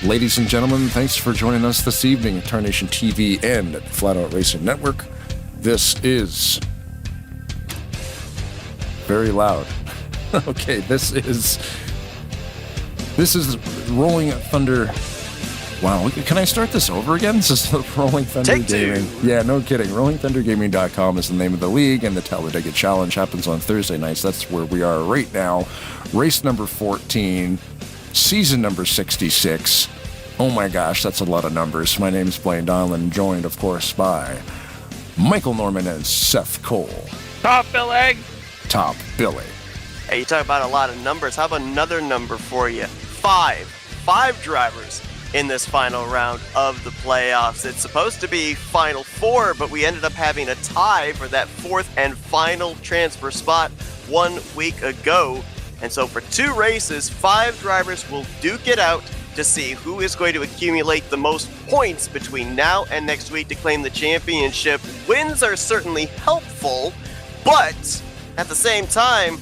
Ladies and gentlemen, thanks for joining us this evening at Tarnation TV and at Flatout Racing Network. This is very loud. Okay, this is Rolling Thunder. Wow, can I start this over again? This is the Rolling Thunder Take Gaming. two. Yeah, no kidding. RollingThunderGaming.com is the name of the league, and the Talladega Challenge happens on Thursday nights. That's where we are right now. Race number 14. Season number 66. Oh my gosh, that's a lot of numbers. My name is Blaine Donlan, joined, of course, by Michael Norman and Seth Cole. Top Billy. Top Billy. Hey, you talk about a lot of numbers. How about another number for you? Five drivers in this final round of the playoffs. It's supposed to be final four, but we ended up having a tie for that fourth and final transfer spot 1 week ago. And so for 2 races, 5 drivers will duke it out to see who is going to accumulate the most points between now and next week to claim the championship. Wins are certainly helpful, but at the same time,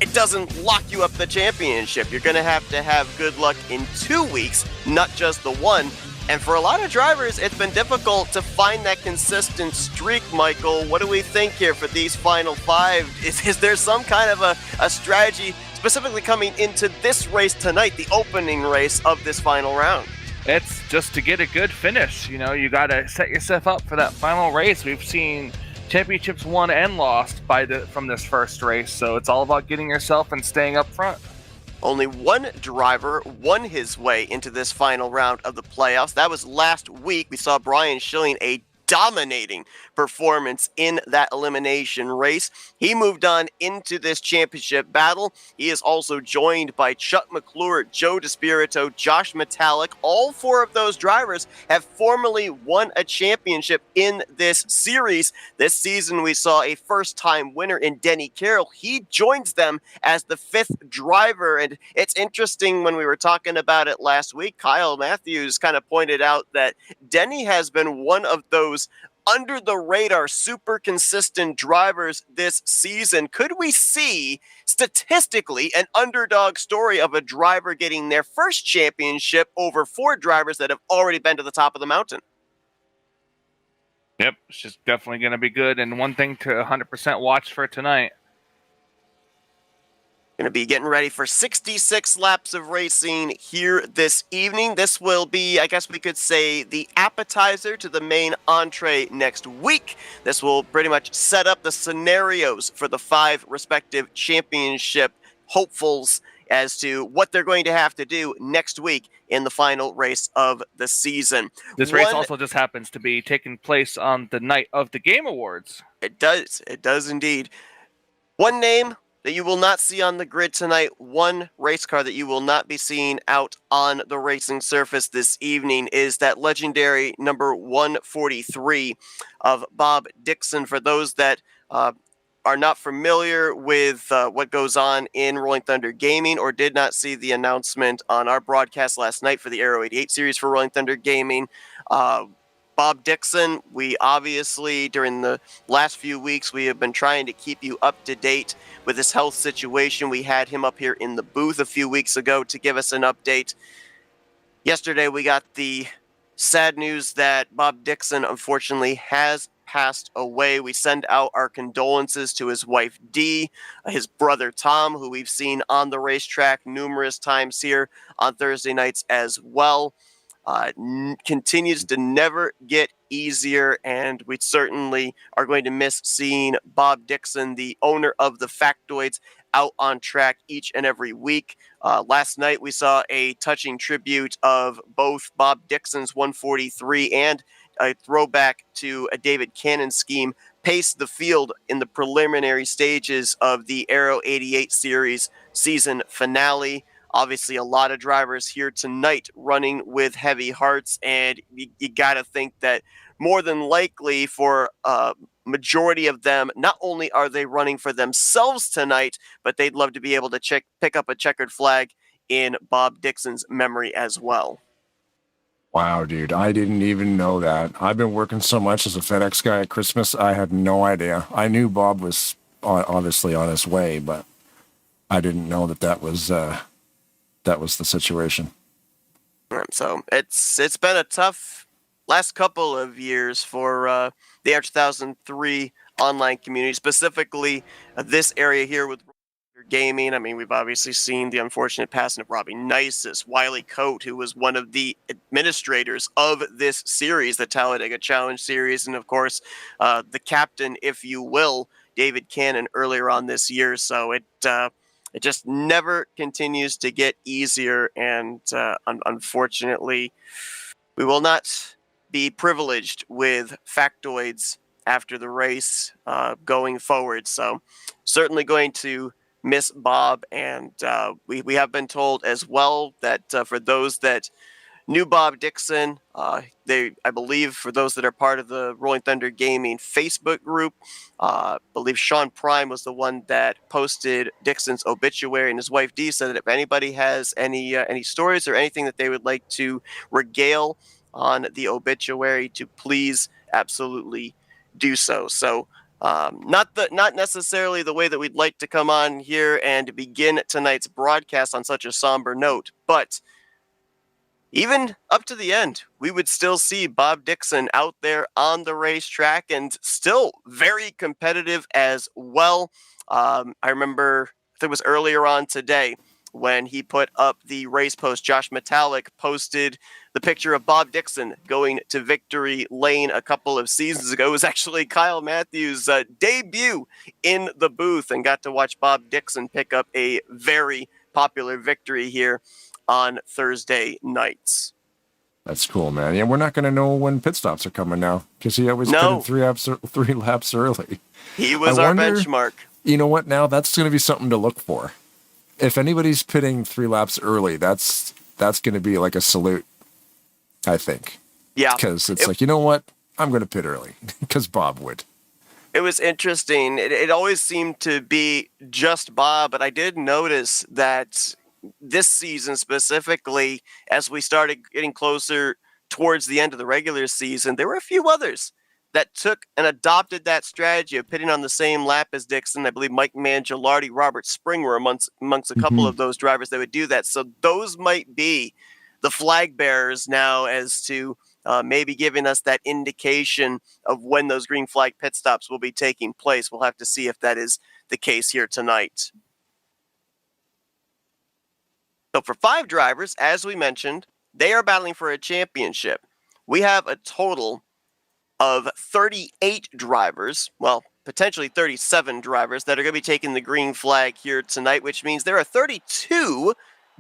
it doesn't lock you up the championship. You're going to have good luck in 2 weeks, not just the one. And for a lot of drivers, it's been difficult to find that consistent streak, Michael. What do we think here for these final 5? Is there some kind of a strategy specifically coming into this race tonight, the opening race of this final round? It's just to get a good finish. You know, you got to set yourself up for that final race. We've seen championships won and lost from this first race, so it's all about getting yourself and staying up front. Only one driver won his way into this final round of the playoffs. That was last week. We saw Brian Schilling, a dominating performance in that elimination race. He moved on into this championship battle. He is also joined by Chuck McClure, Joe DeSpirito, Josh Metallic. All 4 of those drivers have formally won a championship in this series. This season, we saw a first-time winner in Denny Carroll. He joins them as the 5th driver, and it's interesting when we were talking about it last week, Kyle Matthews kind of pointed out that Denny has been one of those under-the-radar, super consistent drivers this season. Could we see, statistically, an underdog story of a driver getting their first championship over 4 drivers that have already been to the top of the mountain? Yep, it's just definitely going to be good, and one thing to 100% watch for tonight. Going to be getting ready for 66 laps of racing here this evening. This will be, I guess we could say, the appetizer to the main entree next week. This will pretty much set up the scenarios for the 5 respective championship hopefuls as to what they're going to have to do next week in the final race of the season. This race also just happens to be taking place on the night of the Game Awards. It does indeed. One name that you will not see on the grid tonight, one race car that you will not be seeing out on the racing surface this evening is that legendary number 143 of Bob Dixon. For those that are not familiar with what goes on in Rolling Thunder Gaming or did not see the announcement on our broadcast last night for the Aero 88 series for Rolling Thunder Gaming, Bob Dixon, we obviously, during the last few weeks, we have been trying to keep you up to date with his health situation. We had him up here in the booth a few weeks ago to give us an update. Yesterday, we got the sad news that Bob Dixon, unfortunately, has passed away. We send out our condolences to his wife, Dee, his brother, Tom, who we've seen on the racetrack numerous times here on Thursday nights as well. Continues to never get easier, and we certainly are going to miss seeing Bob Dixon, the owner of the Factoids, out on track each and every week. Last night we saw a touching tribute of both Bob Dixon's 143 and a throwback to a David Cannon scheme pace the field in the preliminary stages of the Aero 88 series season finale. Obviously, a lot of drivers here tonight running with heavy hearts, and you got to think that more than likely for a majority of them, not only are they running for themselves tonight, but they'd love to be able to pick up a checkered flag in Bob Dixon's memory as well. Wow, dude, I didn't even know that. I've been working so much as a FedEx guy at Christmas, I had no idea. I knew Bob was obviously on his way, but I didn't know that was the situation. So it's been a tough last couple of years for the R2003 online community, specifically this area here with gaming. I mean, we've obviously seen the unfortunate passing of Robbie Nisus, Wiley Coate, who was one of the administrators of this series, the Talladega Challenge series, and of course, the captain, if you will, David Cannon, earlier on this year. So it just never continues to get easier, and unfortunately, we will not be privileged with factoids after the race going forward. So certainly going to miss Bob, and we have been told as well that for those that knew Bob Dixon, I believe for those that are part of the Rolling Thunder Gaming Facebook group, I believe Sean Prime was the one that posted Dixon's obituary, and his wife Dee said that if anybody has any stories or anything that they would like to regale on the obituary, to please absolutely do so. So not necessarily the way that we'd like to come on here and begin tonight's broadcast on such a somber note, but even up to the end, we would still see Bob Dixon out there on the racetrack and still very competitive as well. I remember, I think it was earlier on today, when he put up the race post. Josh Metallic posted the picture of Bob Dixon going to victory lane a couple of seasons ago. It was actually Kyle Matthews' debut in the booth, and got to watch Bob Dixon pick up a very popular victory here on Thursday nights. That's cool, man. Yeah, we're not going to know when pit stops are coming now, because he always pitted three laps early. He was our benchmark. You know what? Now that's going to be something to look for. If anybody's pitting 3 laps early, that's going to be like a salute, I think. Yeah. Because it's like, you know what? I'm going to pit early, because Bob would. It was interesting. It always seemed to be just Bob, but I did notice that this season specifically, as we started getting closer towards the end of the regular season, there were a few others that took and adopted that strategy of pitting on the same lap as Dixon. I believe Mike Mangialardi, Robert Spring were amongst a couple of those drivers that would do that. So those might be the flag bearers now, as to maybe giving us that indication of when those green flag pit stops will be taking place. We'll have to see if that is the case here tonight. So for 5 drivers, as we mentioned, they are battling for a championship. We have a total of 38 drivers, well, potentially 37 drivers, that are going to be taking the green flag here tonight, which means there are 32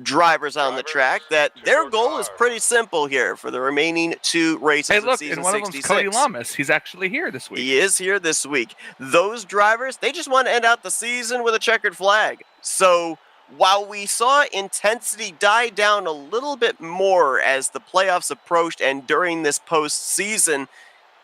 drivers on the track that their goal is pretty simple here for the remaining 2 races of season 66. And one of them's Cody Lamas. He's actually here this week. He is here this week. Those drivers, they just want to end out the season with a checkered flag. So while we saw intensity die down a little bit more as the playoffs approached and during this postseason,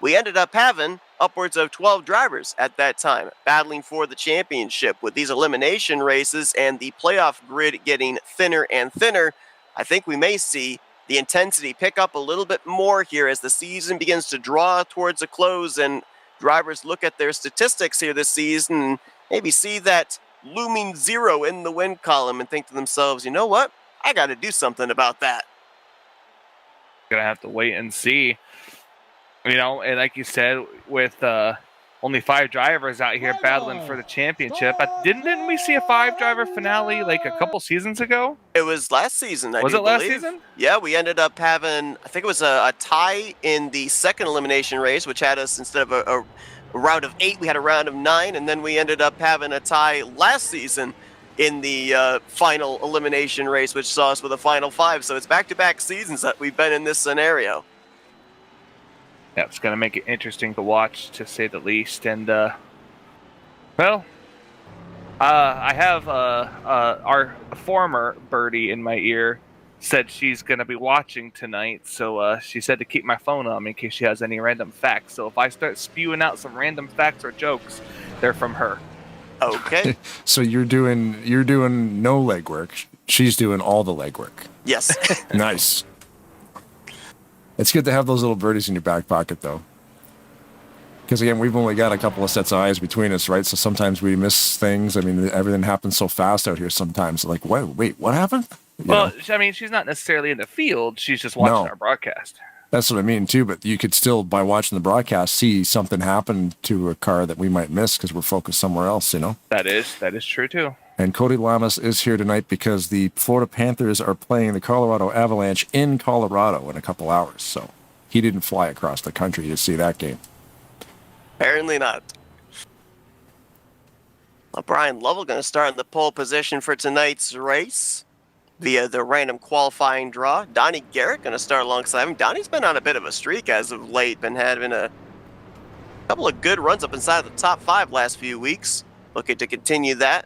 we ended up having upwards of 12 drivers at that time battling for the championship. With these elimination races and the playoff grid getting thinner and thinner, I think we may see the intensity pick up a little bit more here as the season begins to draw towards a close and drivers look at their statistics here this season and maybe see that looming 0 in the win column and think to themselves, you know what? I got to do something about that. Gonna have to wait and see. You know, and like you said, with only 5 drivers out here battling for the championship, didn't we see a 5-driver finale like a couple seasons ago? It was last season, Was it last season? Yeah, we ended up having, I think it was a tie in the second elimination race, which had us, instead of a round of 8, we had a round of 9, and then we ended up having a tie last season in the final elimination race, which saw us with a final 5. So it's back-to-back seasons that we've been in this scenario. Yeah, it's going to make it interesting to watch, to say the least. And, well, I have our former birdie in my ear said she's going to be watching tonight. So she said to keep my phone on me in case she has any random facts. So if I start spewing out some random facts or jokes, they're from her. Okay. So you're doing no legwork. She's doing all the legwork. Yes. Nice. It's good to have those little birdies in your back pocket, though. Because, again, we've only got a couple of sets of eyes between us, right? So sometimes we miss things. I mean, everything happens so fast out here sometimes. Like, wait, what happened? Well, I mean, she's not necessarily in the field. She's just watching our broadcast. That's what I mean, too. But you could still, by watching the broadcast, see something happen to a car that we might miss because we're focused somewhere else, That is true, too. And Cody Lamas is here tonight because the Florida Panthers are playing the Colorado Avalanche in Colorado in a couple hours. So he didn't fly across the country to see that game. Apparently not. Well, Brian Lovell going to start in the pole position for tonight's race via the random qualifying draw. Donnie Garrett going to start alongside him. Donnie's been on a bit of a streak as of late, been having a couple of good runs up inside the top 5 last few weeks. Looking to continue that.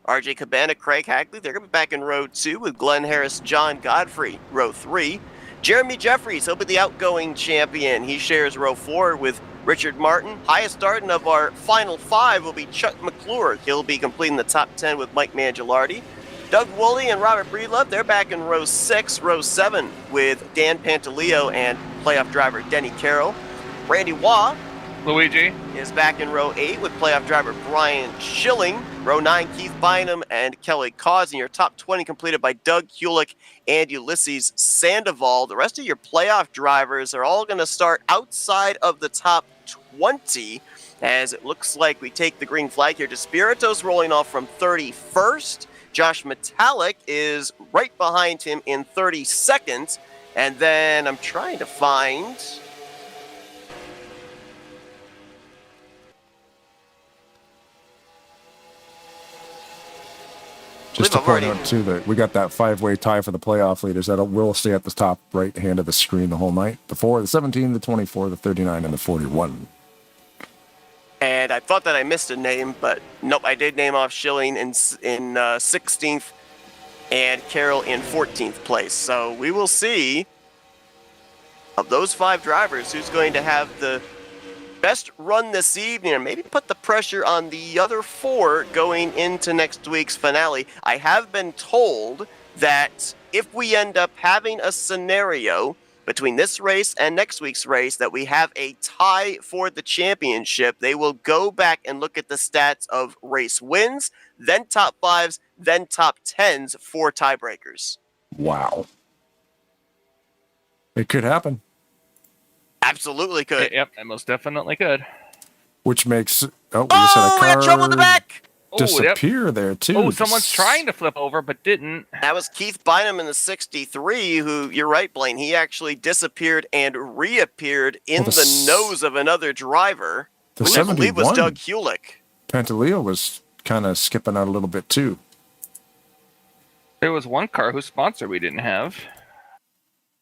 RJ Cabana, Craig Hagley, they're going to be back in row 2 with Glenn Harris, John Godfrey, row 3. Jeremy Jeffries, he'll be the outgoing champion. He shares row 4 with Richard Martin. Highest starting of our final 5 will be Chuck McClure. He'll be completing the top 10 with Mike Mangialardi. Doug Woolley and Robert Breedlove, they're back in row 6, row 7 with Dan Pantaleo and playoff driver Denny Carroll. Randy Waugh, Luigi, is back in row 8 with playoff driver Brian Schilling. Row 9, Keith Bynum and Kelly Cause. And your top 20 completed by Doug Hulick and Ulysses Sandoval. The rest of your playoff drivers are all going to start outside of the top 20, as it looks like we take the green flag here. Despiritos rolling off from 31st. Josh Metallic is right behind him in 32nd. And then I'm trying to find... Just to point out, too, that we got that 5-way tie for the playoff leaders that will stay at the top right hand of the screen the whole night. The 4, the 17, the 24, the 39, and the 41. And I thought that I missed a name, but nope, I did name off Schilling in 16th and Carroll in 14th place. So we will see, of those 5 drivers, who's going to have the best run this evening, and maybe put the pressure on the other 4 going into next week's finale. I have been told that if we end up having a scenario between this race and next week's race that we have a tie for the championship, they will go back and look at the stats of race wins, then top 5s, then top 10s for tiebreakers. Wow. It could happen. Absolutely could. Yep, it most definitely could. Which makes... Oh, we just had a car we had trouble in the back! disappear there, too. Oh, someone's trying to flip over, but didn't. That was Keith Bynum in the 63, who, you're right, Blaine, he actually disappeared and reappeared in the nose of another driver, which I believe was Doug Hulick. Pantaleo was kind of skipping out a little bit, too. There was one car whose sponsor we didn't have.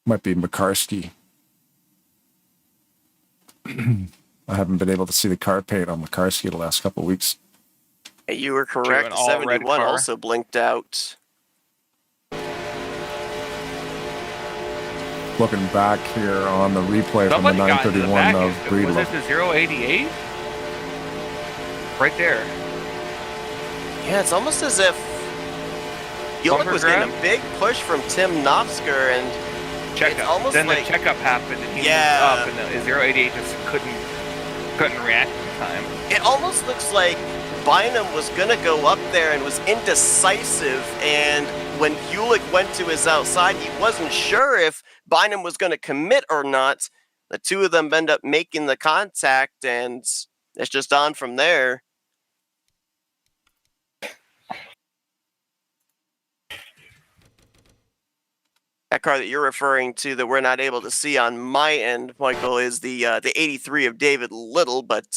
Might be McCarsky. I haven't been able to see the car paint on McCarsky the last couple of weeks. You were correct. 71 also blinked out. Looking back here on the replay from the 931 of Breedlove. Was it the 088? Right there. Yeah, it's almost as if Hulick was getting a big push from Tim Knopsker, and checkup. Then the checkup happened, and he moved up, and the 088 just couldn't react in time. It almost looks like Bynum was going to go up there and was indecisive, and when Hulick went to his outside, he wasn't sure if Bynum was going to commit or not. The two of them end up making the contact, and it's just on from there. That car that you're referring to that we're not able to see on my end, Michael, is the 83 of David Little, but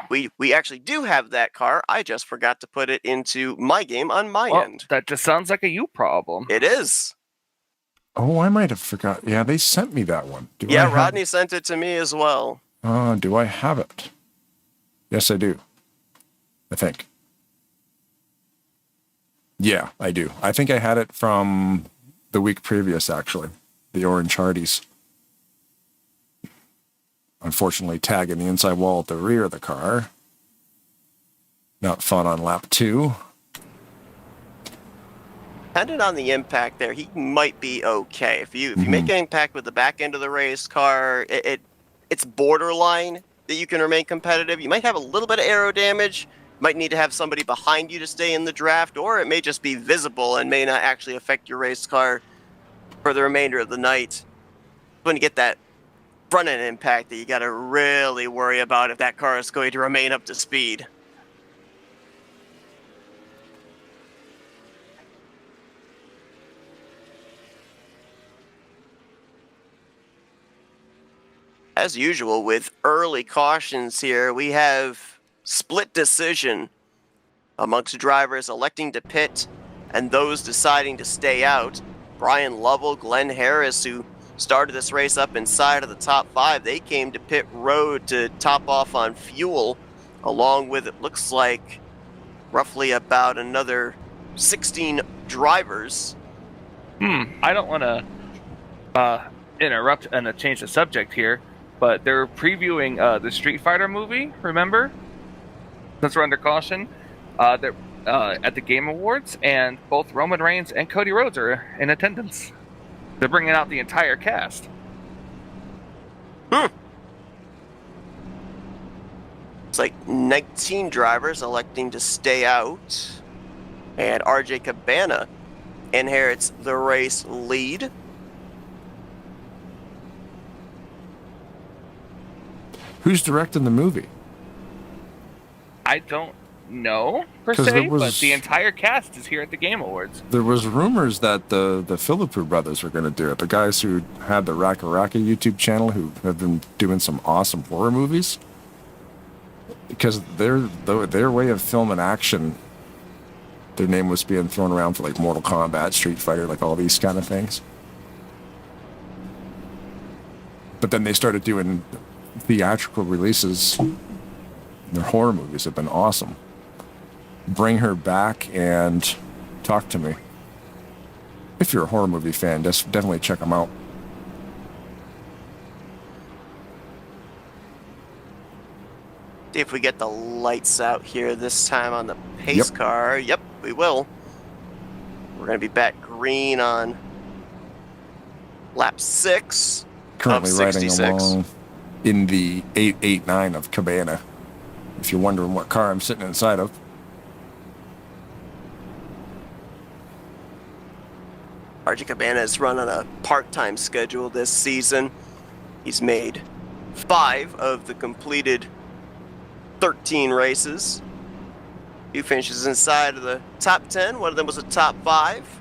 we actually do have that car. I just forgot to put it into my game on my end. That just sounds like a you problem. It is. Oh, I might have forgot. Yeah, they sent me that one. Rodney sent it to me as well. Do I have it? Yes, I do. I think. Yeah, I do. I think I had it from the week previous, actually. The orange Hardys. Unfortunately, tagging the inside wall at the rear of the car. Not fun on lap 2. Depending on the impact there, he might be okay. If you make an impact with the back end of the race car, it's borderline that you can remain competitive. You might have a little bit of aero damage, might need to have somebody behind you to stay in the draft, or it may just be visible and may not actually affect your race car for the remainder of the night. When you get that front end impact that you got to really worry about if that car is going to remain up to speed. As usual, with early cautions here, we have split decision amongst drivers electing to pit and those deciding to stay out. Brian Lovell, Glenn Harris, who started this race up inside of the top 5, they came to pit road to top off on fuel, along with, it looks like, roughly about another 16 drivers. I don't want to interrupt and change the subject here, but they're previewing the Street Fighter movie, remember? Since we're under caution. They're at the Game Awards, and both Roman Reigns and Cody Rhodes are in attendance. They're bringing out the entire cast. It's like 19 drivers electing to stay out, and RJ Cabana inherits the race lead. Who's directing the movie? I don't know, per se, but the entire cast is here at the Game Awards. There was rumors that the Philippou brothers were going to do it. The guys who had the Raka Raka YouTube channel, who have been doing some awesome horror movies. Because their way of filming action, their name was being thrown around for like Mortal Kombat, Street Fighter, like all these kind of things. But then they started doing theatrical releases. Their horror movies have been awesome. Bring her back and talk to me. If you're a horror movie fan, definitely check them out. See if we get the lights out here this time on the pace car. Yep, we will. We're going to be back green on lap 6 Currently of riding 66. along in the 889 of Cabana. If you're wondering what car I'm sitting inside of. RJ Cabana has run on a part-time schedule this season. He's made 5 of the completed 13 races. He finishes inside of the top 10. One of them was a top 5.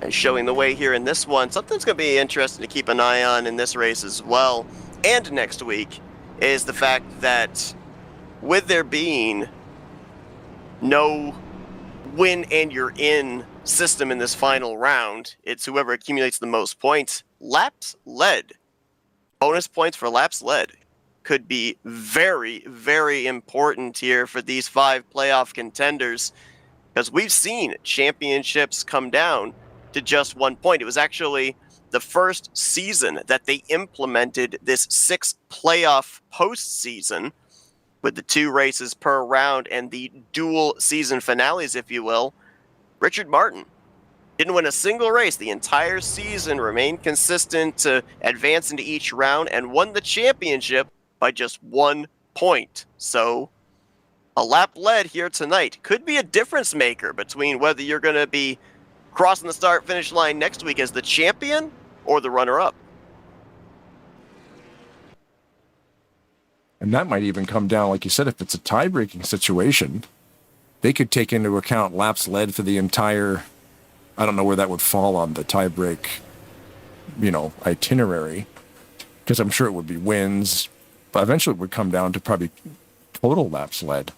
And showing the way here in this one, something's going to be interesting to keep an eye on in this race as well, and next week, is the fact that with there being no win and you're in system in this final round, it's whoever accumulates the most points. Laps led, bonus points for laps led, could be very, very important here for these 5 playoff contenders, because we've seen championships come down to just 1 point. It was actually the first season that they implemented this 6 playoff postseason with the 2 races per round and the dual season finales, if you will. Richard Martin didn't win a single race the entire season, remained consistent to advance into each round, and won the championship by just 1 point. So a lap led here tonight could be a difference maker between whether you're going to be crossing the start-finish line next week as the champion or the runner-up. And that might even come down, like you said, if it's a tie-breaking situation, they could take into account laps led for the entire, I don't know where that would fall on the tie-break, itinerary, because I'm sure it would be wins, but eventually it would come down to probably total laps led.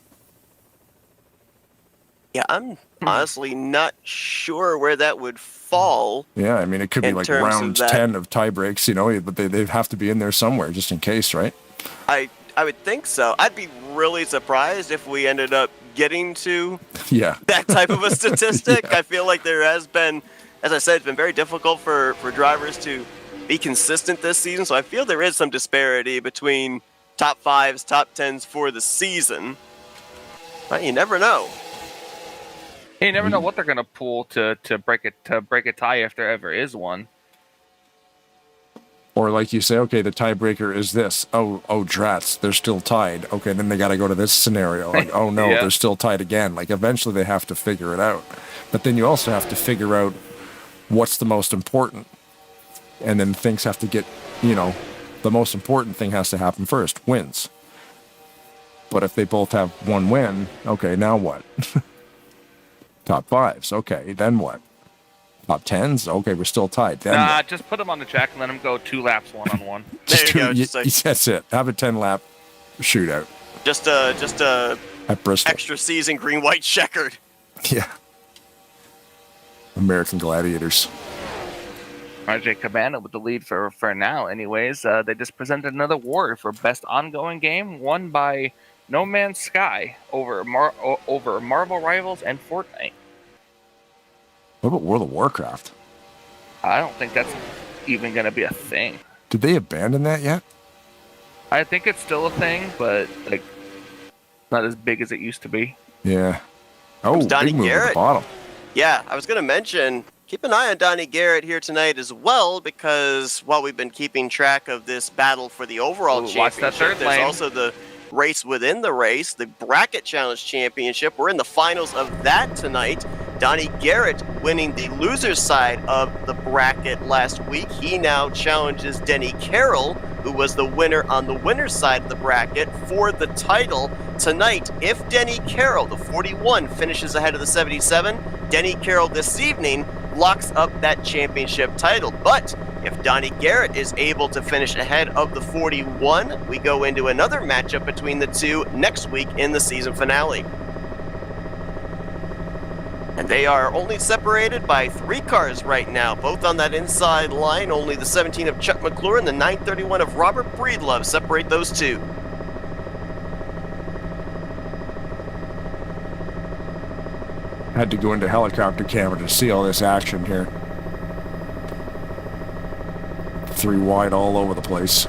Yeah, I'm honestly not sure where that would fall. Yeah, I mean, it could be like round 10 of tie breaks, but they have to be in there somewhere just in case, right? I would think so. I'd be really surprised if we ended up getting to that type of a statistic. I feel like there has been, as I said, it's been very difficult for drivers to be consistent this season, so I feel there is some disparity between top 5s, top 10s for the season. But you never know. You never know what they're going to pull to break a tie if there ever is one. Or like you say, okay, the tiebreaker is this. Oh, drats, they're still tied. Okay, then they got to go to this scenario. Like, oh no, Yeah. they're still tied again. Like, eventually they have to figure it out. But then you also have to figure out what's the most important. And then things have to get, the most important thing has to happen first, wins. But if they both have one win, okay, now what? Top fives, okay, then what? Top tens, okay, we're still tied. Then what? Just put them on the track and let them go 2 laps one-on-one. There you go. Just like, That's it. Have a 10-lap shootout just a at Bristol. extra season green-white checkered. Yeah. American Gladiators. RJ Cabana with the lead for now. Anyways, they just presented another award for best ongoing game, won by No Man's Sky over Marvel Rivals and Fortnite. What about World of Warcraft? I don't think that's even going to be a thing. Did they abandon that yet? I think it's still a thing, but like not as big as it used to be. Yeah. Oh, Donnie big move at the Garrett. bottom. Yeah, I was going to mention, keep an eye on Donnie Garrett here tonight as well, because while we've been keeping track of this battle for the overall Watch that championship, third there's lane. also the race within the race, the Bracket Challenge Championship. We're in the finals of that tonight. Donnie Garrett winning the loser's side of the bracket last week. He now challenges Denny Carroll, who was the winner on the winner's side of the bracket, for the title tonight. If Denny Carroll, the 41, finishes ahead of the 77, Denny Carroll this evening locks up that championship title. But if Donnie Garrett is able to finish ahead of the 41, we go into another matchup between the two next week in the season finale. And they are only separated by 3 cars right now, both on that inside line. Only the 17 of Chuck McClure and the 931 of Robert Breedlove separate those two. Had to go into helicopter camera to see all this action here. 3 wide all over the place.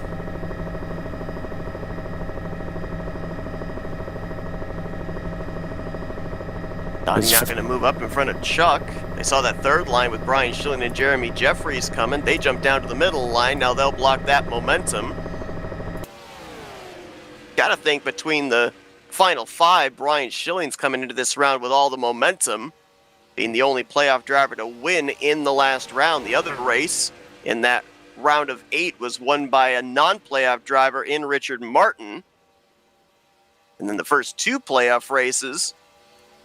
Donnie's not going to move up in front of Chuck. They saw that third line with Brian Schilling and Jeremy Jeffries coming. They jumped down to the middle line. Now they'll block that momentum. Got to think between the final 5, Brian Schilling's coming into this round with all the momentum, being the only playoff driver to win in the last round. The other race in that round of 8 was won by a non-playoff driver in Richard Martin. And then the first 2 playoff races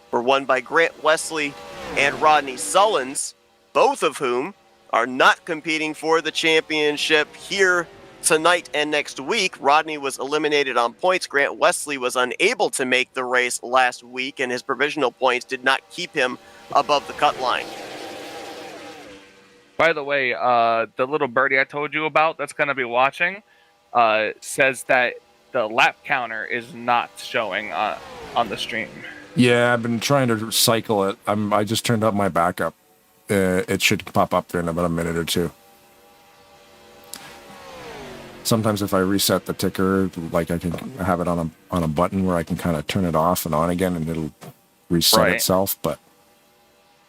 were won by Grant Wesley and Rodney Sullins, both of whom are not competing for the championship here tonight and next week. Rodney was eliminated on points. Grant Wesley was unable to make the race last week, and his provisional points did not keep him above the cut line. By the way, the little birdie I told you about that's going to be watching says that the lap counter is not showing on the stream. Yeah, I've been trying to cycle it. I just turned up my backup. It should pop up there in about a minute or 2. Sometimes if I reset the ticker, like I can have it on a button where I can kind of turn it off and on again, and it'll reset itself. But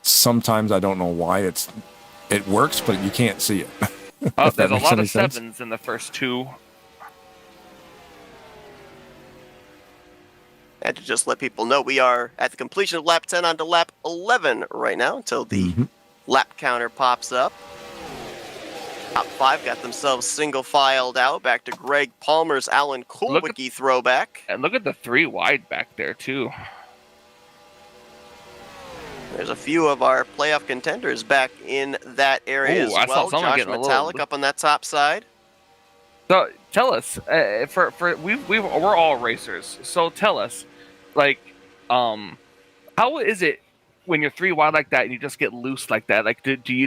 sometimes I don't know why it works, but you can't see it. Oh, there's a lot of 7s in the first 2. And to just let people know, we are at the completion of lap 10 onto lap 11 right now until the lap counter pops up. Top 5 got themselves single filed out. Back to Greg Palmer's Alan Kulwicki throwback. And look at the 3 wide back there, too. There's a few of our playoff contenders back in that area as well. Josh Metallic up on that top side. So tell us, we're all racers. So tell us, like, how is it when you're 3 wide like that and you just get loose like that? Like, do you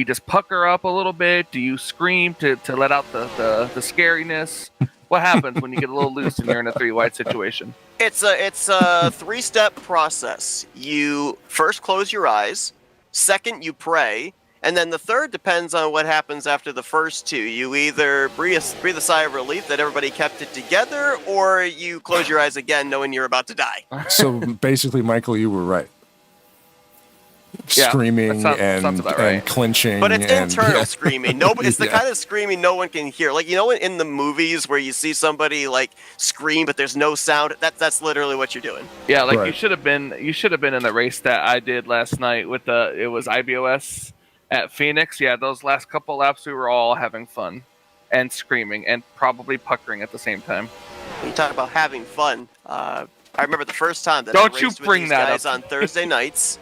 just pucker up a little bit? Do you scream to let out the scariness? What happens when you get a little loose and you're in a 3 wide situation? It's a 3-step process. You first close your eyes. Second, you pray. And then the third depends on what happens after the first 2. You either breathe a sigh of relief that everybody kept it together, or you close your eyes again knowing you're about to die. So basically, Michael, you were right. screaming sounds about right. and clinching. But it's and, internal screaming. It's the kind of screaming no one can hear. Like, in the movies where you see somebody like scream, but there's no sound. That's literally what you're doing. Yeah, like Right. you should have been in the race that I did last night with it was IBOS at Phoenix. Yeah, those last couple laps we were all having fun and screaming and probably puckering at the same time. When you talk about having fun, I remember the first time that Don't I you raced with bring these that guys up. on Thursday nights.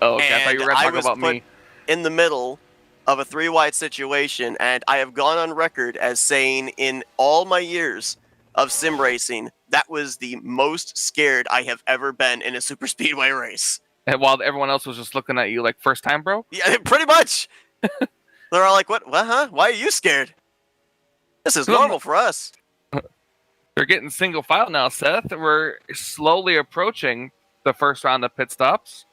Oh, okay. I thought you were I talking was about put me. in the middle of a 3-wide situation, and I have gone on record as saying in all my years of sim racing, that was the most scared I have ever been in a super speedway race. And while everyone else was just looking at you like, first time, bro? Yeah, pretty much. They're all like, what, huh? Why are you scared? This is normal for us. They're getting single file now, Seth. We're slowly approaching the first round of pit stops.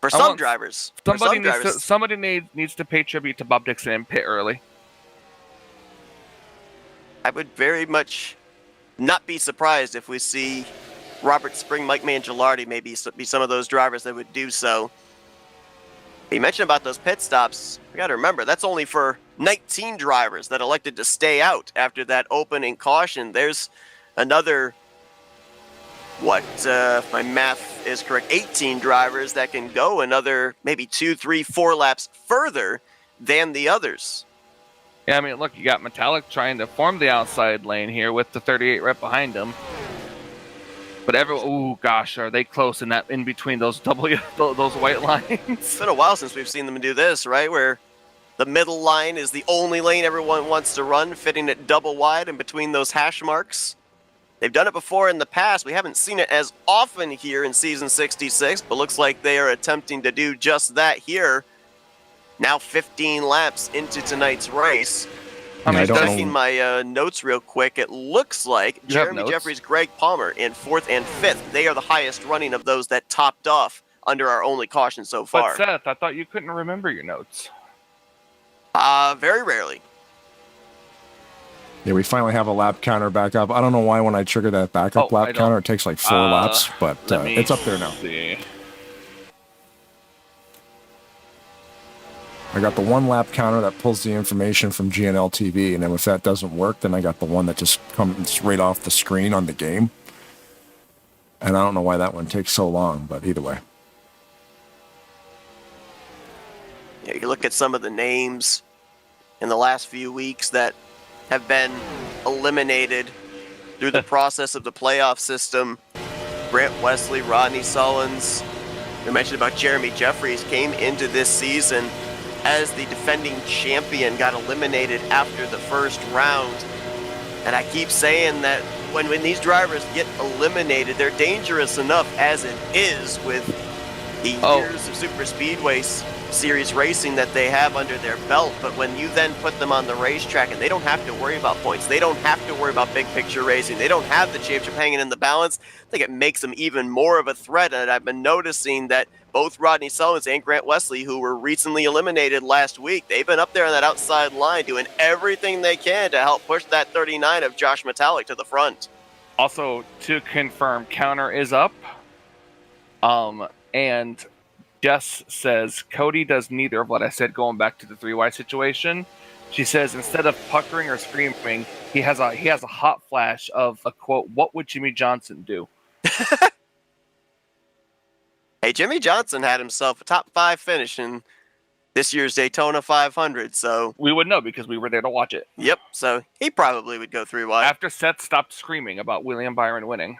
For some drivers. Somebody needs to pay tribute to Bob Dixon and pit early. I would very much not be surprised if we see Robert Spring, Mike Mangialardi maybe be some of those drivers that would do so. You mentioned about those pit stops. We got to remember, that's only for 19 drivers that elected to stay out after that opening caution. There's another, if my math is correct, 18 drivers that can go another maybe 2, 3, 4 laps further than the others. Yeah, I mean, look, you got Metallic trying to form the outside lane here with the 38 right behind him. But are they close in between those white lines? It's been a while since we've seen them do this, right? Where the middle line is the only lane everyone wants to run, fitting it double wide in between those hash marks. They've done it before in the past. We haven't seen it as often here in Season 66, but looks like they are attempting to do just that here. Now 15 laps into tonight's race. I'm checking my notes real quick. It looks like Jeremy Jeffries, Greg Palmer in 4th and 5th. They are the highest running of those that topped off under our only caution so far. But Seth, I thought you couldn't remember your notes. Very rarely. Yeah, we finally have a lap counter back up. I don't know why when I trigger that backup lap counter, it takes like 4 laps, but it's up there now. See. I got the 1 lap counter that pulls the information from GNL TV, and then if that doesn't work, then I got the one that just comes right off the screen on the game. And I don't know why that one takes so long, but either way. Yeah, you look at some of the names in the last few weeks that have been eliminated through the process of the playoff system. Grant Wesley, Rodney Sullins. We mentioned about Jeremy Jeffries came into this season as the defending champion, got eliminated after the first round. And I keep saying that when these drivers get eliminated, they're dangerous enough as it is with the years of Super Speedway Series racing that they have under their belt. But when you then put them on the racetrack and they don't have to worry about points, they don't have to worry about big picture racing, they don't have the championship hanging in the balance, I think it makes them even more of a threat. And I've been noticing that both Rodney Sullins and Grant Wesley, who were recently eliminated last week, they've been up there on that outside line doing everything they can to help push that 39 of Josh Metallic to the front. Also, to confirm, counter is up. And Jess says, Cody does neither of what I said going back to the 3-wide situation. She says, instead of puckering or screaming, he has a hot flash of a quote, "What would Jimmy Johnson do?" Hey, Jimmy Johnson had himself a top 5 finish in this year's Daytona 500, so... We would know because we were there to watch it. Yep, so he probably would go 3-wide. After Seth stopped screaming about William Byron winning.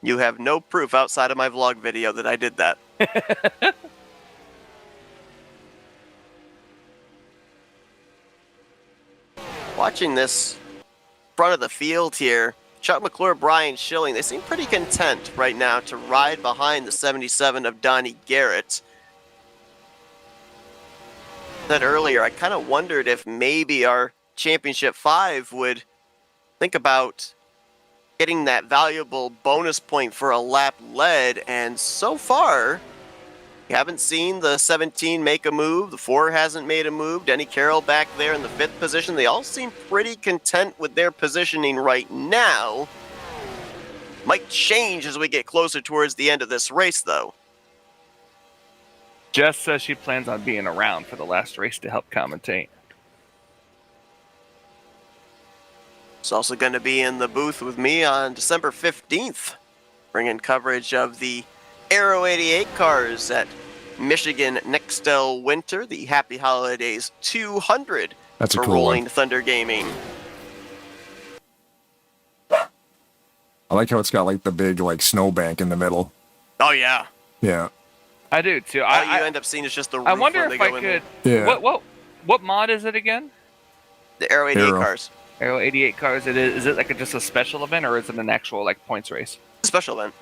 You have no proof outside of my vlog video that I did that. Watching this front of the field here, Chuck McClure, Brian Schilling, they seem pretty content right now to ride behind the 77 of Donnie Garrett. I said earlier, I kind of wondered if maybe our Championship 5 would think about getting that valuable bonus point for a lap led, and so far, you haven't seen the 17 make a move, the 4 hasn't made a move, Denny Carroll back there in the 5th position. They all seem pretty content with their positioning right now. Might change as we get closer towards the end of this race, though. Jess says she plans on being around for the last race to help commentate. She's also going to be in the booth with me on December 15th, bringing coverage of the Aero 88 cars at Michigan Nextel Winter, the Happy Holidays 200 That's a for cool Rolling one. Thunder Gaming. I like how it's got like the big like snowbank in the middle. Oh, yeah. Yeah. I do too. All you end up seeing is just the roof I wonder when they if I go in could. Yeah. What mod is it again? the Aero 88 Aero. cars. Aero 88 cars. Is it like just a special event or is it an actual like points race? Special event.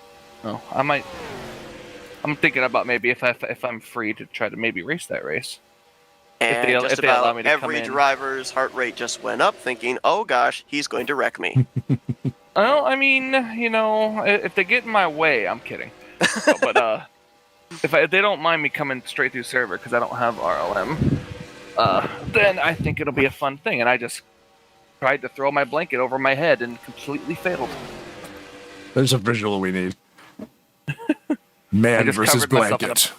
Oh, I'm thinking about maybe if I'm free to try to maybe race that race. And just if they allow about me to come every in. driver's heart rate just went up, thinking, oh gosh, he's going to wreck me. Well, I mean, you know, if they get in my way, I'm kidding. But if they don't mind me coming straight through server because I don't have RLM, then I think it'll be a fun thing. And I just tried to throw my blanket over my head and completely failed. There's a visual we need. Man just versus covered myself in blanket.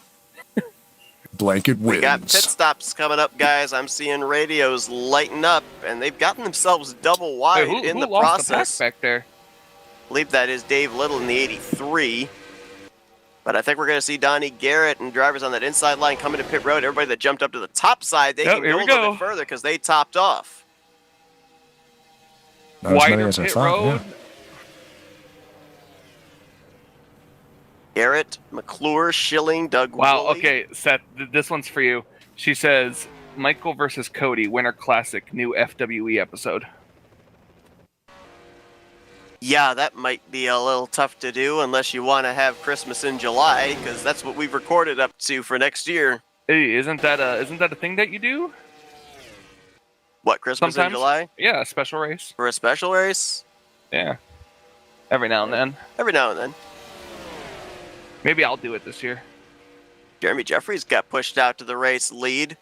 Blanket wins. We got pit stops coming up, guys. I'm seeing radios lighting up, and they've gotten themselves double wide Wait, in who the lost process. the pack back there? I believe that is Dave Little in the 83. But I think we're going to see Donnie Garrett and drivers on that inside line coming to pit road. Everybody that jumped up to the top side, they can here go a we little go. bit further because they topped off. Not as many Wider as I pit thought, road. yeah. Garrett, McClure, Schilling, Doug Wow. Woolley. Okay, Seth, this one's for you. She says Michael versus Cody Winter Classic new FWE episode. Yeah, that might be a little tough to do unless you want to have Christmas in July, because that's what we've recorded up to for next year. Hey, isn't that a thing that you do? What, Christmas Sometimes. in July? Yeah, a special race. For a special race? Yeah. Every now and then. Every now and then. Maybe I'll do it this year. Jeremy Jeffries got pushed out to the race lead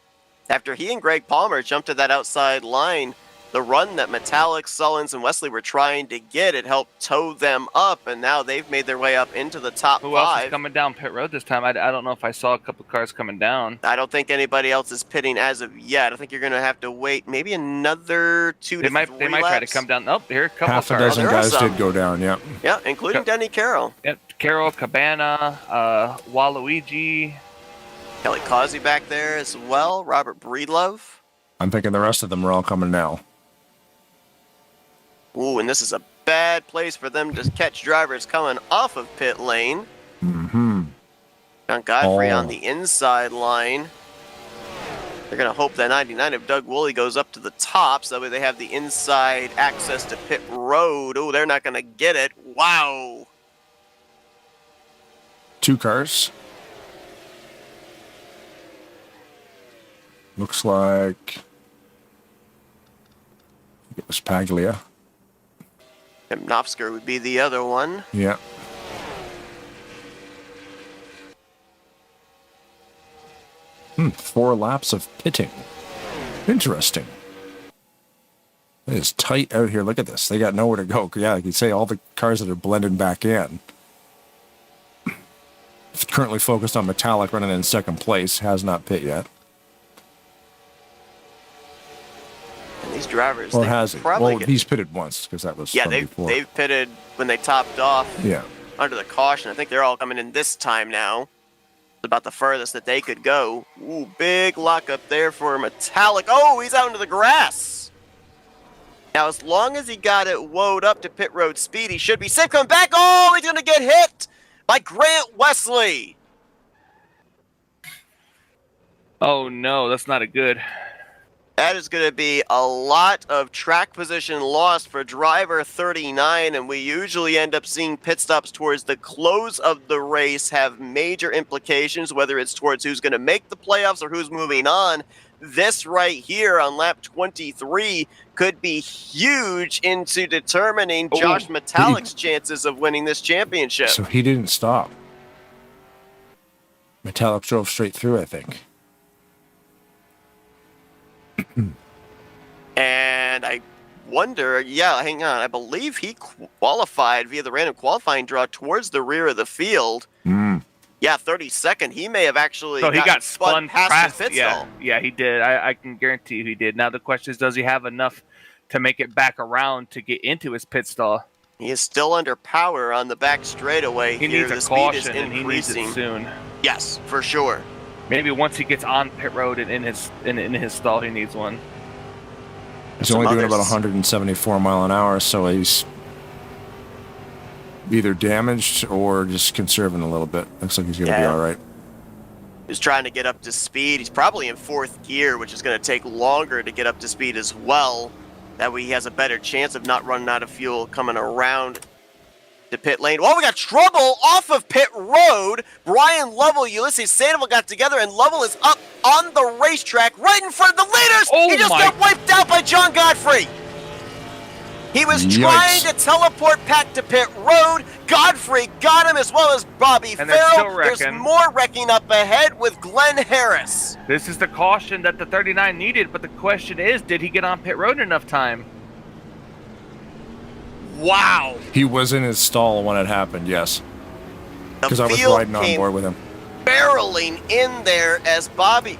after he and Greg Palmer jumped to that outside line. The run that Metallic, Sullins, and Wesley were trying to get, it helped tow them up, and now they've made their way up into the top Who else is five. coming down pit road this time? I don't know if I saw a couple cars coming down. I don't think anybody else is pitting as of yet. I think you're going to have to wait maybe another 2 to 3 laps. They might try to come down. Oh, here, a couple Half a cars. dozen there are guys some. did go down, yeah. Yeah, including Denny Carroll. Yep, Carol, Cabana, Waluigi. Kelly Causey back there as well. Robert Breedlove. I'm thinking the rest of them are all coming now. Ooh, and this is a bad place for them to catch drivers coming off of pit lane. Mm-hmm. John Godfrey Oh. on the inside line. They're going to hope that 99 of Doug Woolley goes up to the top, so that way they have the inside access to pit road. Oh, they're not going to get it. Wow. 2 cars. Looks like it was Paglia. Tim Knopsker would be the other one. Yeah. Hmm, 4 laps of pitting. Interesting. It is tight out here. Look at this. They got nowhere to go. Yeah, like you say, all the cars that are blending back in. Currently focused on Metallic running in second place. Has not pit yet. And these drivers, Or they has he? probably Well, he's pitted once because that was yeah, from before. they've pitted when they topped off Yeah. under the caution. I think they're all coming in this time now. It's about the furthest that they could go. Ooh, big lock up there for Metallic. Oh, he's out into the grass. Now, as long as he got it woed up to pit road speed, he should be safe. Coming back. Oh, he's going to get hit by Grant Wesley. Oh no, that's not a good. That is going to be a lot of track position lost for driver 39, and we usually end up seeing pit stops towards the close of the race have major implications, whether it's towards who's going to make the playoffs or who's moving on. This right here on lap 23 could be huge into determining Josh Metallic's chances of winning this championship. So he didn't stop. Metallic drove straight through, I think. And I wonder, yeah, hang on. I believe he qualified via the random qualifying draw towards the rear of the field. Yeah, 32nd. He may have actually So he got spun past his pit yeah, stall. yeah, he did. I can guarantee you he did. Now the question is, does he have enough to make it back around to get into his pit stall? He is still under power on the back straightaway. He here. needs The a speed is caution, and he needs it soon. Yes, for sure. Maybe once he gets on pit road and in his stall, he needs one. He's only doing about 174 mile an hour, so he's either damaged or just conserving a little bit. Looks like he's going to be all right. He's trying to get up to speed. He's probably in 4th gear, which is going to take longer to get up to speed as well. That way he has a better chance of not running out of fuel coming around to pit lane. Well, we got trouble off of pit road. Brian Lovell, Ulysses Sandoval got together, and Lovell is up on the racetrack right in front of the leaders. Oh, he just got wiped out by John Godfrey. He was trying to teleport back to pit road. Godfrey got him, as well as Bobby Farrell. There's more wrecking up ahead with Glenn Harris. This is the caution that the 39 needed, but the question is, did he get on pit road in enough time? Wow. He was in his stall when it happened, yes. Because I was riding on board with him. Barreling in there as Bobby,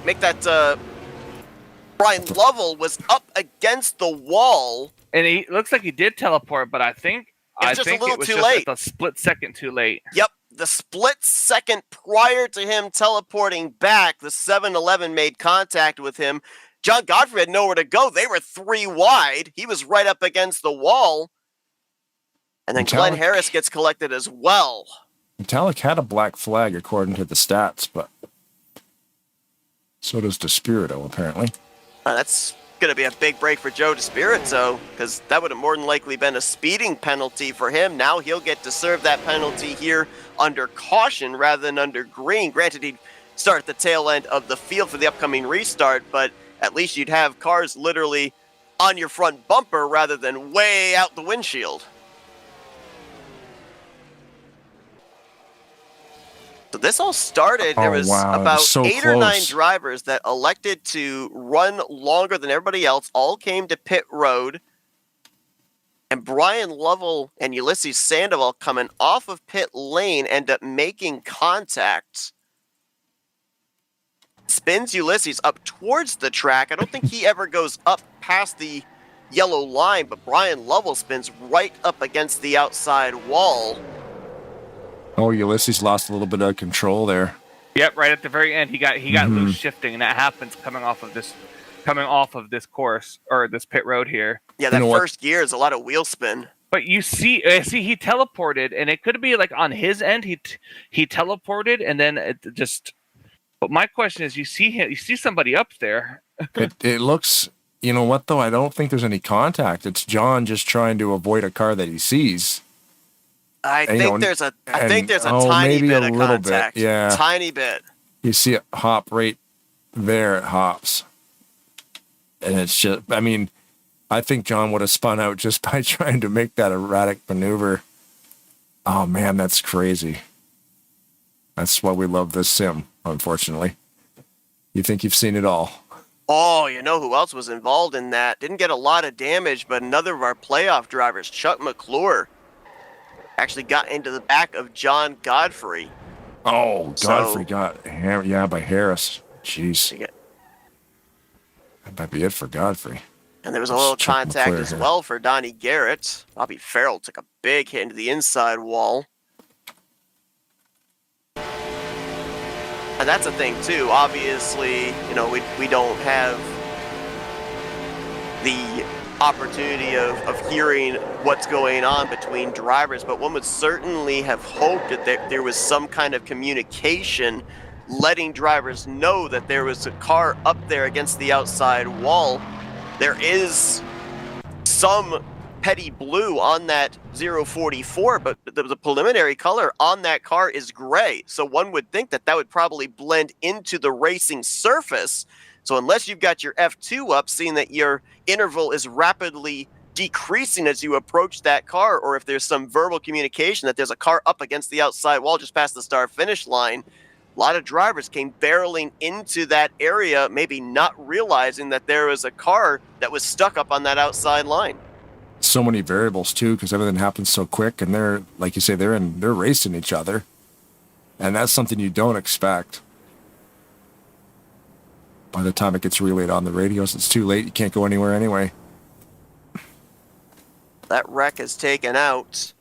Brian Lovell was up against the wall. And he looks like he did teleport, but I think it was just a split second too late. Yep, the split second prior to him teleporting back, the 7-Eleven made contact with him. John Godfrey had nowhere to go. They were 3 wide. He was right up against the wall. And then Glenn Harris gets collected as well. Metallic had a black flag according to the stats, but so does Despirito, apparently. That's going to be a big break for Joe Despirito, because that would have more than likely been a speeding penalty for him. Now he'll get to serve that penalty here under caution rather than under green. Granted, he'd start at the tail end of the field for the upcoming restart, but at least you'd have cars literally on your front bumper rather than way out the windshield. So this all started, there was about 8 or 9 drivers that elected to run longer than everybody else, all came to pit road, and Brian Lovell and Ulysses Sandoval coming off of pit lane end up making contact. Spins Ulysses up towards the track. I don't think he ever goes up past the yellow line, but Brian Lovell spins right up against the outside wall. Oh, Ulysses lost a little bit of control there. Yep, right at the very end, he got loose shifting, and that happens coming off of this course or this pit road here. Yeah, that first gear is a lot of wheel spin. But you see, he teleported, and it could be like on his end, he teleported, and then it just. But my question is, you see somebody up there. It looks. You know what though? I don't think there's any contact. It's John just trying to avoid a car that he sees. I think there's a tiny bit of contact. Yeah. Tiny bit. You see it hop right there, it hops. And it's just, I mean, I think John would have spun out just by trying to make that erratic maneuver. Oh man, that's crazy. That's why we love this sim, unfortunately. You think you've seen it all. Oh, you know who else was involved in that? Didn't get a lot of damage, but another of our playoff drivers, Chuck McClure, actually got into the back of John Godfrey. Oh, Godfrey got by Harris. Jeez. That might be it for Godfrey. And there was a little contact as well for Donnie Garrett. Bobby Farrell took a big hit into the inside wall. And that's a thing too. Obviously, we don't have the opportunity of hearing what's going on between drivers, but one would certainly have hoped that there was some kind of communication letting drivers know that there was a car up there against the outside wall. There is some petty blue on that 044, but the preliminary color on that car is gray, so one would think that would probably blend into the racing surface. So unless you've got your F2 up, seeing that your interval is rapidly decreasing as you approach that car, or if there's some verbal communication that there's a car up against the outside wall just past the start-finish line, a lot of drivers came barreling into that area, maybe not realizing that there was a car that was stuck up on that outside line. so many variables too, because everything happens so quick, and they're, like you say, they're racing each other, and that's something you don't expect. By the time it gets relayed on the radios, it's too late. You can't go anywhere anyway. That wreck has taken out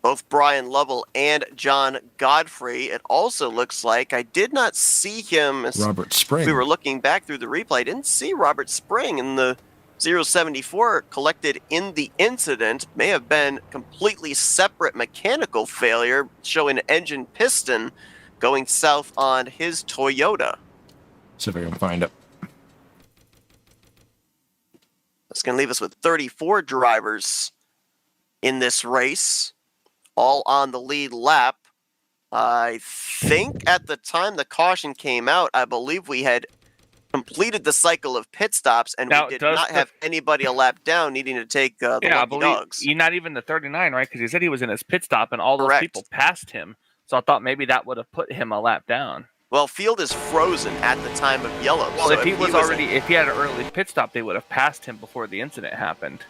both Brian Lovell and John Godfrey. It also looks like I did not see him as Robert Spring. we were looking back through the replay. I didn't see Robert Spring in the 074 collected in the incident. May have been completely separate mechanical failure, showing an engine piston going south on his Toyota. See if I can find it. That's going to leave us with 34 drivers in this race, all on the lead lap. I think at the time the caution came out, I believe we had completed the cycle of pit stops, and Now, we did not have anybody a lap down needing to take the Lucky Dogs. Not even the 39, right? Because he said he was in his pit stop, and all those Correct. people passed him. So I thought maybe that would have put him a lap down. Well, field is frozen at the time of yellow. Well, so if he had an early pit stop, they would have passed him before the incident happened.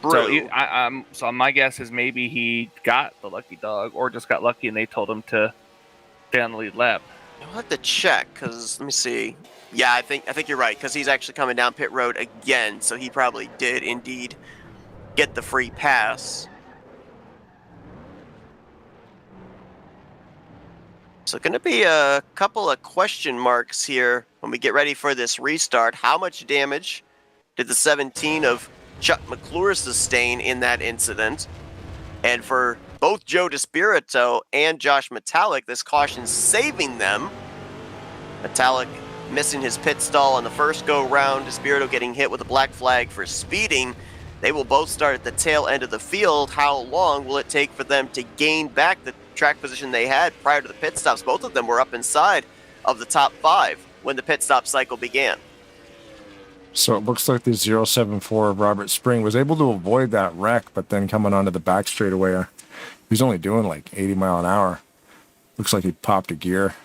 So my guess is maybe he got the lucky dog, or just got lucky and they told him to stay on the lead lap. I'll have to check, because let me see. Yeah, I think you're right, because he's actually coming down pit road again, so he probably did indeed get the free pass. So going to be a couple of question marks here when we get ready for this restart. How much damage did the 17 of Chuck McClure sustain in that incident? And for both Joe DeSpirito and Josh Metallic, this caution saving them. Metallic missing his pit stall on the first go-round, DeSpirito getting hit with a black flag for speeding. They will both start at the tail end of the field. How long will it take for them to gain back the track position they had prior to the pit stops? Both of them were up inside of the top 5 when the pit stop cycle began. So it looks like the 074 of Robert Spring was able to avoid that wreck, but then coming onto the back straightaway, he's only doing like 80 mile an hour. Looks like he popped a gear.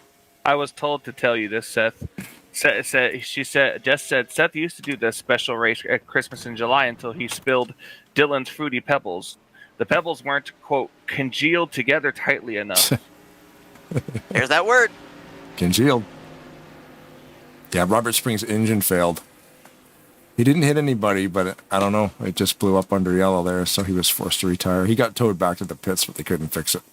I was told to tell you this, Seth. Jess said Seth used to do this special race at Christmas in July until he spilled Dylan's Fruity Pebbles. The pebbles weren't, quote, congealed together tightly enough. There's that word. Congealed. Yeah, Robert Spring's engine failed. He didn't hit anybody, but I don't know. It just blew up under yellow there, so he was forced to retire. He got towed back to the pits, but they couldn't fix it.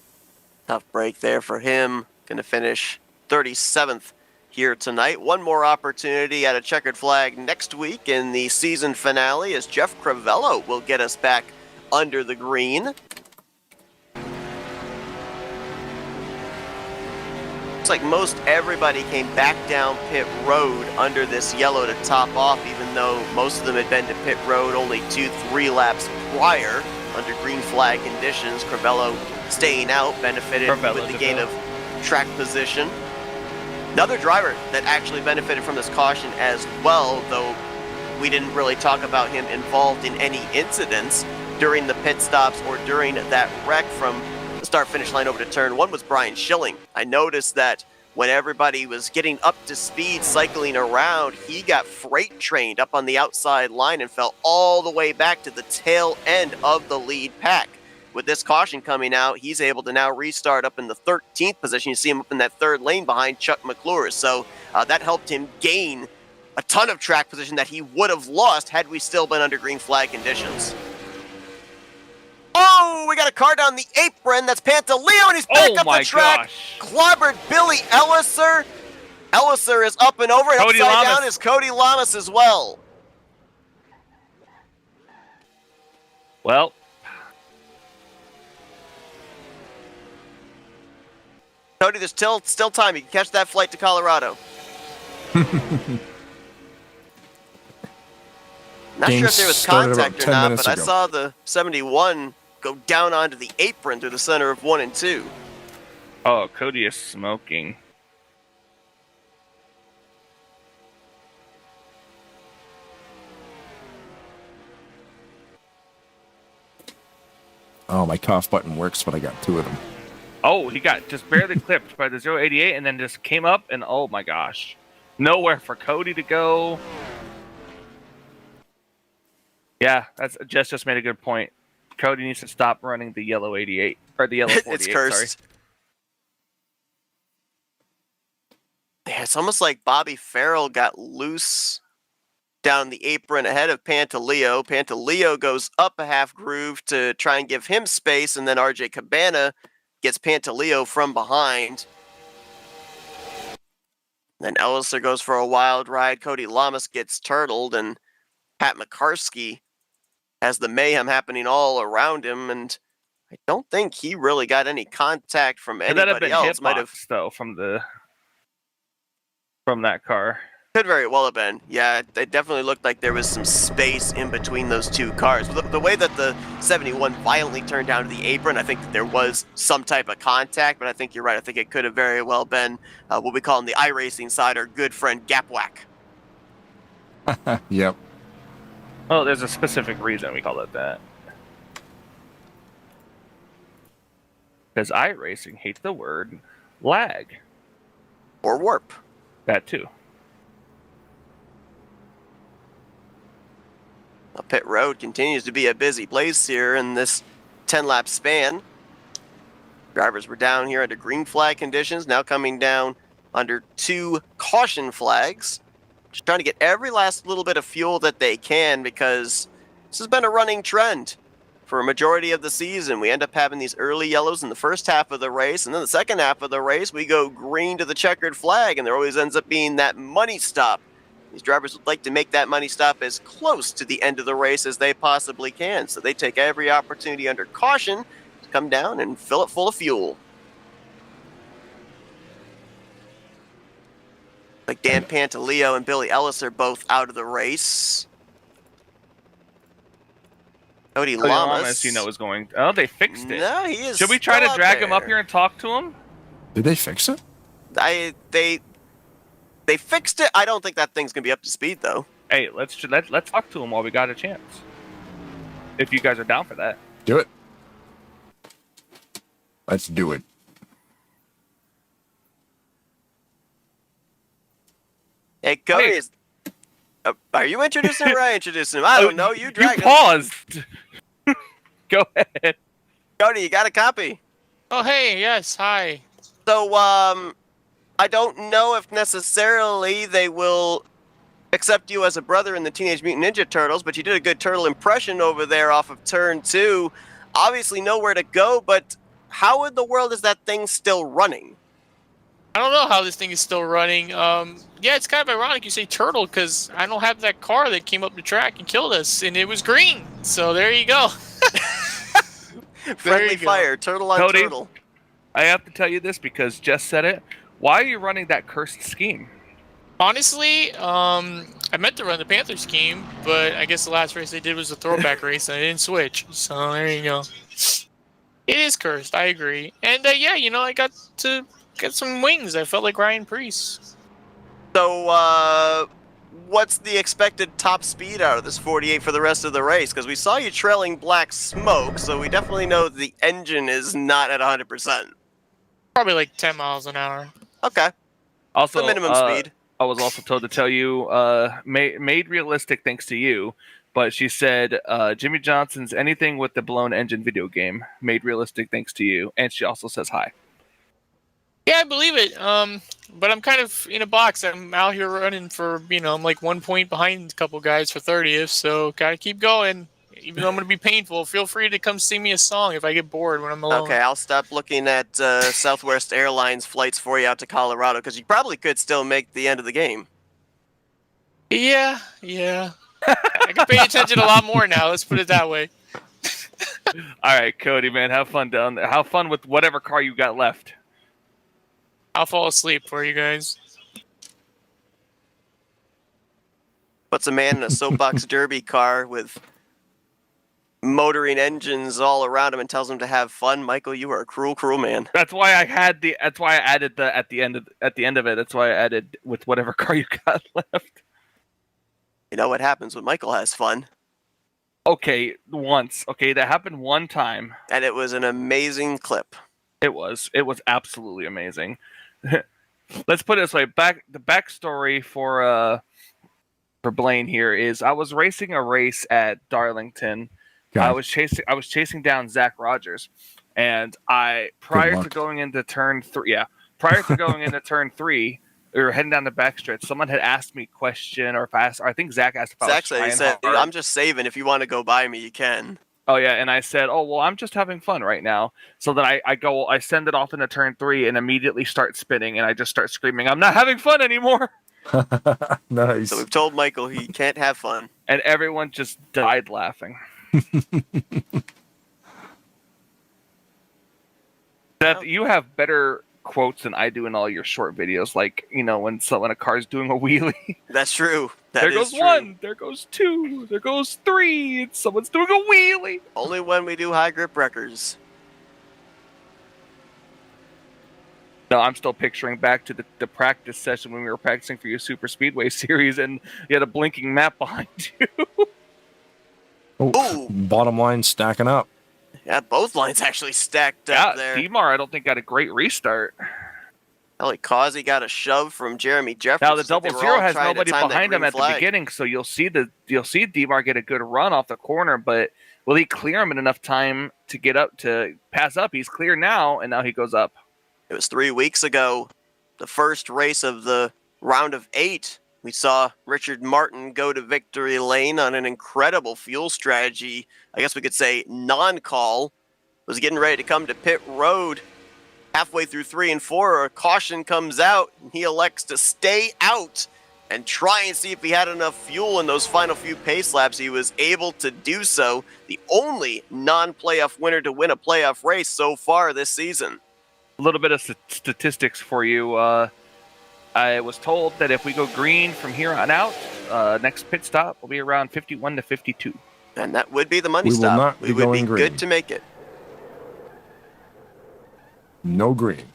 Tough break there for him. Going to finish 37th here tonight. One more opportunity at a checkered flag next week in the season finale, as Jeff Crivello will get us back under the green. Looks like most everybody came back down pit road under this yellow to top off, even though most of them had been to pit road only 2-3 laps prior under green flag conditions. Crivello staying out benefited with the gain of track position. Another driver that actually benefited from this caution as well, though we didn't really talk about him involved in any incidents during the pit stops or during that wreck from the start-finish line over to turn 1, was Brian Schilling. I noticed that when everybody was getting up to speed cycling around, he got freight trained up on the outside line and fell all the way back to the tail end of the lead pack. With this caution coming out, he's able to now restart up in the 13th position. You see him up in that 3rd lane behind Chuck McClure. So that helped him gain a ton of track position that he would have lost had we still been under green flag conditions. Oh, we got a car down the apron. That's Pantaleo, and he's back up the track. Gosh. Clobbered Billy Elliser. Elliser is up and over, and Cody upside Lamas. down is Cody Lamas as well. Well, Cody, there's still time. You can catch that flight to Colorado. Not sure if there was contact or not, but I saw the 71 go down onto the apron through the center of 1 and 2. oh, Cody is smoking. Oh, my cough button works, but I got 2 of them. Oh, he got just barely clipped by the 088 and then just came up and oh my gosh. Nowhere for Cody to go. Yeah, that's Jess just made a good point. Cody needs to stop running the yellow 88 or the yellow 48. It's cursed. Sorry. Yeah, it's almost like Bobby Farrell got loose down the apron ahead of Pantaleo. Pantaleo goes up a half groove to try and give him space, and then RJ Cabana gets Pantaleo from behind. Then Elliser goes for a wild ride. Cody Lamas gets turtled, and Pat McCarsky has the mayhem happening all around him, and I don't think he really got any contact from Could that have anybody been else. hitbox though from that car? Could very well have been. Yeah, it definitely looked like there was some space in between those two cars. The way that the 71 violently turned down to the apron, I think that there was some type of contact, but I think you're right. I think it could have very well been what we call on the iRacing side our good friend Gap Whack. Yep. Oh, there's a specific reason we call it that. Because iRacing hates the word lag. Or warp. That too. Pit road continues to be a busy place here in this 10-lap span. Drivers were down here under green flag conditions, now coming down under 2 caution flags. Just trying to get every last little bit of fuel that they can, because this has been a running trend for a majority of the season. We end up having these early yellows in the first half of the race, and then the second half of the race, we go green to the checkered flag, and there always ends up being that money stop. These drivers would like to make that money stop as close to the end of the race as they possibly can, so they take every opportunity under caution to come down and fill it full of fuel. Like Dan Pantaleo and Billy Ellis are both out of the race. Cody Lamas, is going. Oh, they fixed it. No, he is. Should we try to still drag out him up there. here and talk to him? Did they fix it? They fixed it. I don't think that thing's gonna be up to speed though. Hey, let's talk to him while we got a chance. If you guys are down for that. Do it. Let's do it. Hey, Cody, Hey. Are you introducing him or I introducing him? I don't know. You drag You him. paused. Go ahead. Cody, you got a copy. Oh, hey, yes, hi. So, I don't know if necessarily they will accept you as a brother in the Teenage Mutant Ninja Turtles, but you did a good turtle impression over there off of turn 2. Obviously nowhere to go, but how in the world is that thing still running? I don't know how this thing is still running. Yeah, it's kind of ironic you say turtle, because I don't have that car that came up the track and killed us, and it was green. So there you go. Friendly you go. fire, turtle on Cody? turtle. I have to tell you this because Jess said it. Why are you running that cursed scheme? Honestly, I meant to run the Panther scheme, but I guess the last race they did was a throwback race, and I didn't switch. So there you go. It is cursed, I agree. And yeah, I got to get some wings. I felt like Ryan Preece. So, what's the expected top speed out of this 48 for the rest of the race? Because we saw you trailing black smoke, so we definitely know the engine is not at 100%. Probably like 10 miles an hour. Okay. Also, The minimum speed. I was also told to tell you, made realistic thanks to you, but she said Jimmy Johnson's anything with the blown engine video game made realistic thanks to you, and she also says hi. Yeah, I believe it. But I'm kind of in a box. I'm out here running for, I'm like 1 point behind a couple guys for 30th, so gotta keep going. Even though I'm gonna be painful, feel free to come sing me a song if I get bored when I'm alone. Okay, I'll stop looking at Southwest Airlines flights for you out to Colorado, because you probably could still make the end of the game. Yeah. I can pay attention a lot more now. Let's put it that way. All right, Cody, man, have fun down there. Have fun with whatever car you got left. I'll fall asleep for you guys. Puts a man in a soapbox derby car with motoring engines all around him and tells him to have fun. Michael, you are a cruel, cruel man. That's why I added the at the end of it. That's why I added with whatever car you got left. You know what happens when Michael has fun? Okay, once. Okay, that happened one time. And it was an amazing clip. It was absolutely amazing. Let's put it this way: the backstory for for Blaine here is I was racing a race at Darlington. Okay. I was chasing down Zach Rogers, and prior to going into turn 3, we were heading down the backstretch. Someone had asked me a question, or I think Zach asked if I was trying said, hard. I'm just saving. If you want to go by me, you can. Oh yeah, and I said, "Oh well, I'm just having fun right now." So then I send it off into turn 3 and immediately start spinning, and I just start screaming, "I'm not having fun anymore!" Nice. So we've told Michael he can't have fun, and everyone just died laughing. Seth, you have better quotes than I do in all your short videos, like when a car's doing a wheelie. That's true. There goes 1, there goes 2, there goes 3, and someone's doing a wheelie. Only when we do high grip wreckers. No, I'm still picturing back to the practice session when we were practicing for your Super Speedway series, and you had a blinking map behind you. Ooh. Bottom line stacking up. Yeah, both lines actually stacked up there. Demar, I don't think, got a great restart. Causey got a shove from Jeremy Jeffers. Now the 0-0 has nobody behind him at the beginning, so you'll see Demar get a good run off the corner, but will he clear him in enough time to get up to pass up? He's clear now, and now he goes up. It was 3 weeks ago, the first race of the round of 8. We saw Richard Martin go to victory lane on an incredible fuel strategy. I guess we could say non-call. Was getting ready to come to pit road. Halfway through 3 and 4, a caution comes out, and he elects to stay out and try and see if he had enough fuel in those final few pace laps. He was able to do so. The only non-playoff winner to win a playoff race so far this season. A little bit of statistics for you. I was told that if we go green from here on out, next pit stop will be around 51 to 52. And that would be the money stop. Will not we would be green. Good to make it. No green.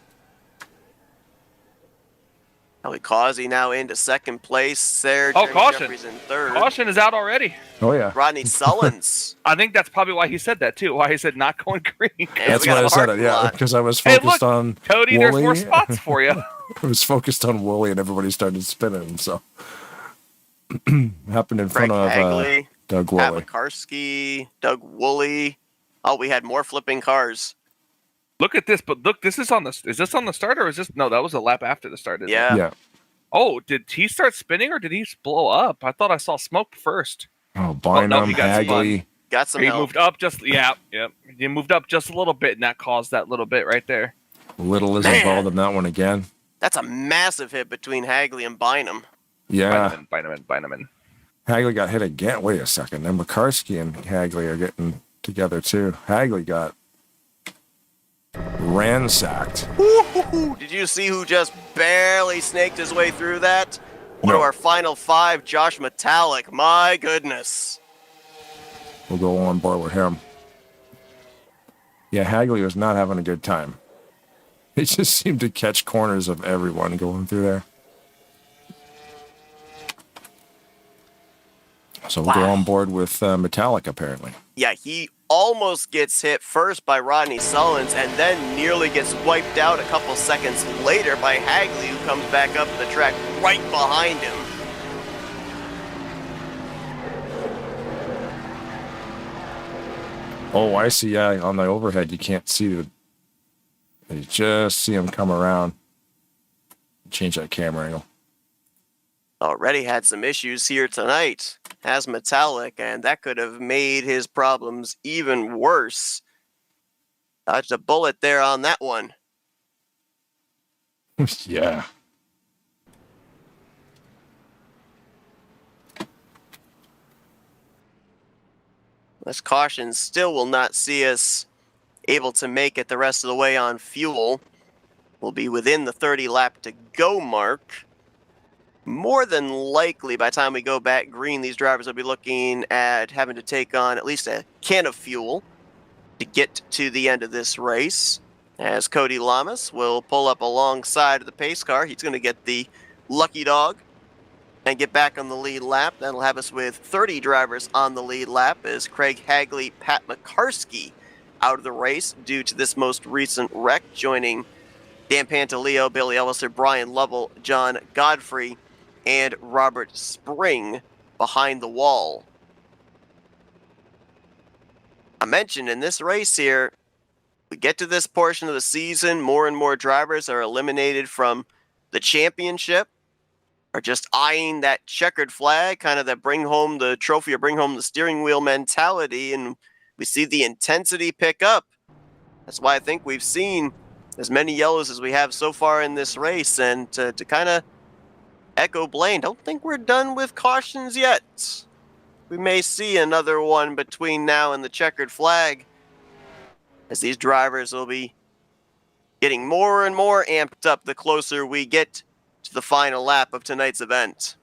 Ellie Causey now into second place. There, caution. Jeffries in third. Caution is out already. Oh, yeah. Rodney Sullins. I think that's probably why he said that, too. Why he said not going green. That's why I said it, yeah. Because I was focused on Cody, Wooly. there's more spots for you. I was focused on Wooly, and everybody started spinning, so. Happened in front of Hagley, Doug Pat Woolley. Makarski, Doug Woolley. Oh, we had more flipping cars. Look at this, but look, this is on the. Is this on the start, or is this? No, that was a lap after the start. Yeah. Yeah. Oh, did he start spinning, or did he blow up? I thought I saw smoke first. Oh, Bynum, he got Hagley. Got some He help. moved up just. Yeah. He moved up just a little bit, and that caused that little bit right there. Little is involved in that one again. That's a massive hit between Hagley and Bynum. Yeah. Bynum. Hagley got hit again. Wait a second. And Makarski and Hagley are getting together, too. Hagley got ransacked. Woo-hoo-hoo. Did you see who just barely snaked his way through that? One of our final 5, Josh Metallic. My goodness. We'll go on board with him. Yeah, Hagley was not having a good time. He just seemed to catch corners of everyone going through there. So we'll go on board with Metallic, apparently. Yeah, he almost gets hit first by Rodney Sullins and then nearly gets wiped out a couple seconds later by Hagley, who comes back up the track right behind him. Oh, I see. Yeah, on the overhead, you can't see it. You just see him come around. Change that camera angle. Already had some issues here tonight, has Metallic, and that could have made his problems even worse. Dodged a bullet there on that one. Yeah. This caution still will not see us able to make it the rest of the way on fuel. We'll be within the 30 lap to go mark. More than likely, by the time we go back green, these drivers will be looking at having to take on at least a can of fuel to get to the end of this race. As Cody Lamas will pull up alongside of the pace car. He's going to get the lucky dog and get back on the lead lap. That'll have us with 30 drivers on the lead lap as Craig Hagley, Pat Makarski out of the race due to this most recent wreck, joining Dan Pantaleo, Billy Elliser, Brian Lovell, John Godfrey, and Robert Spring behind the wall. I mentioned in this race here, we get to this portion of the season, more and more drivers are eliminated from the championship, are just eyeing that checkered flag, kind of that bring home the trophy or bring home the steering wheel mentality, and we see the intensity pick up. That's why I think we've seen as many yellows as we have so far in this race, and to kind of echo Blaine, don't think we're done with cautions yet. We may see another one between now and the checkered flag, as these drivers will be getting more and more amped up the closer we get to the final lap of tonight's event.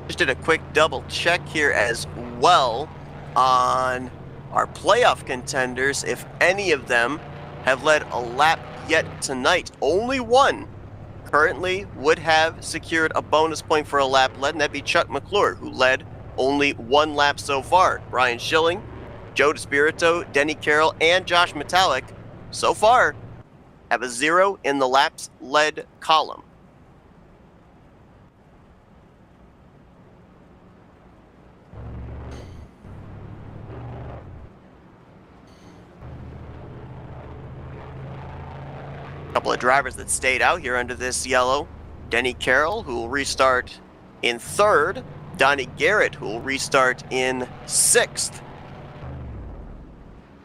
Just did a quick double check here as well on our playoff contenders. If any of them have led a lap yet tonight, only one currently would have secured a bonus point for a lap led, and that'd be Chuck McClure, who led only one lap so far. Brian Schilling, Joe DeSpirito, Denny Carroll, and Josh Metallic so far have a 0 in the laps led column. Couple of drivers that stayed out here under this yellow. Denny Carroll, who will restart in 3rd. Donnie Garrett, who will restart in 6th.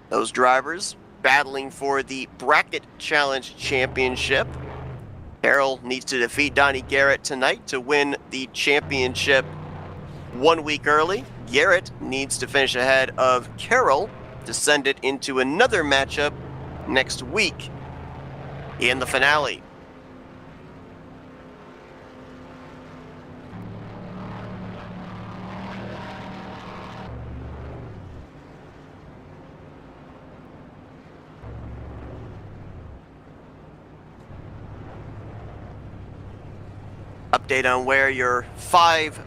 Those drivers battling for the Bracket Challenge Championship. Carroll needs to defeat Donnie Garrett tonight to win the championship 1 week early. Garrett needs to finish ahead of Carroll to send it into another matchup next week in the finale. Update on where your 5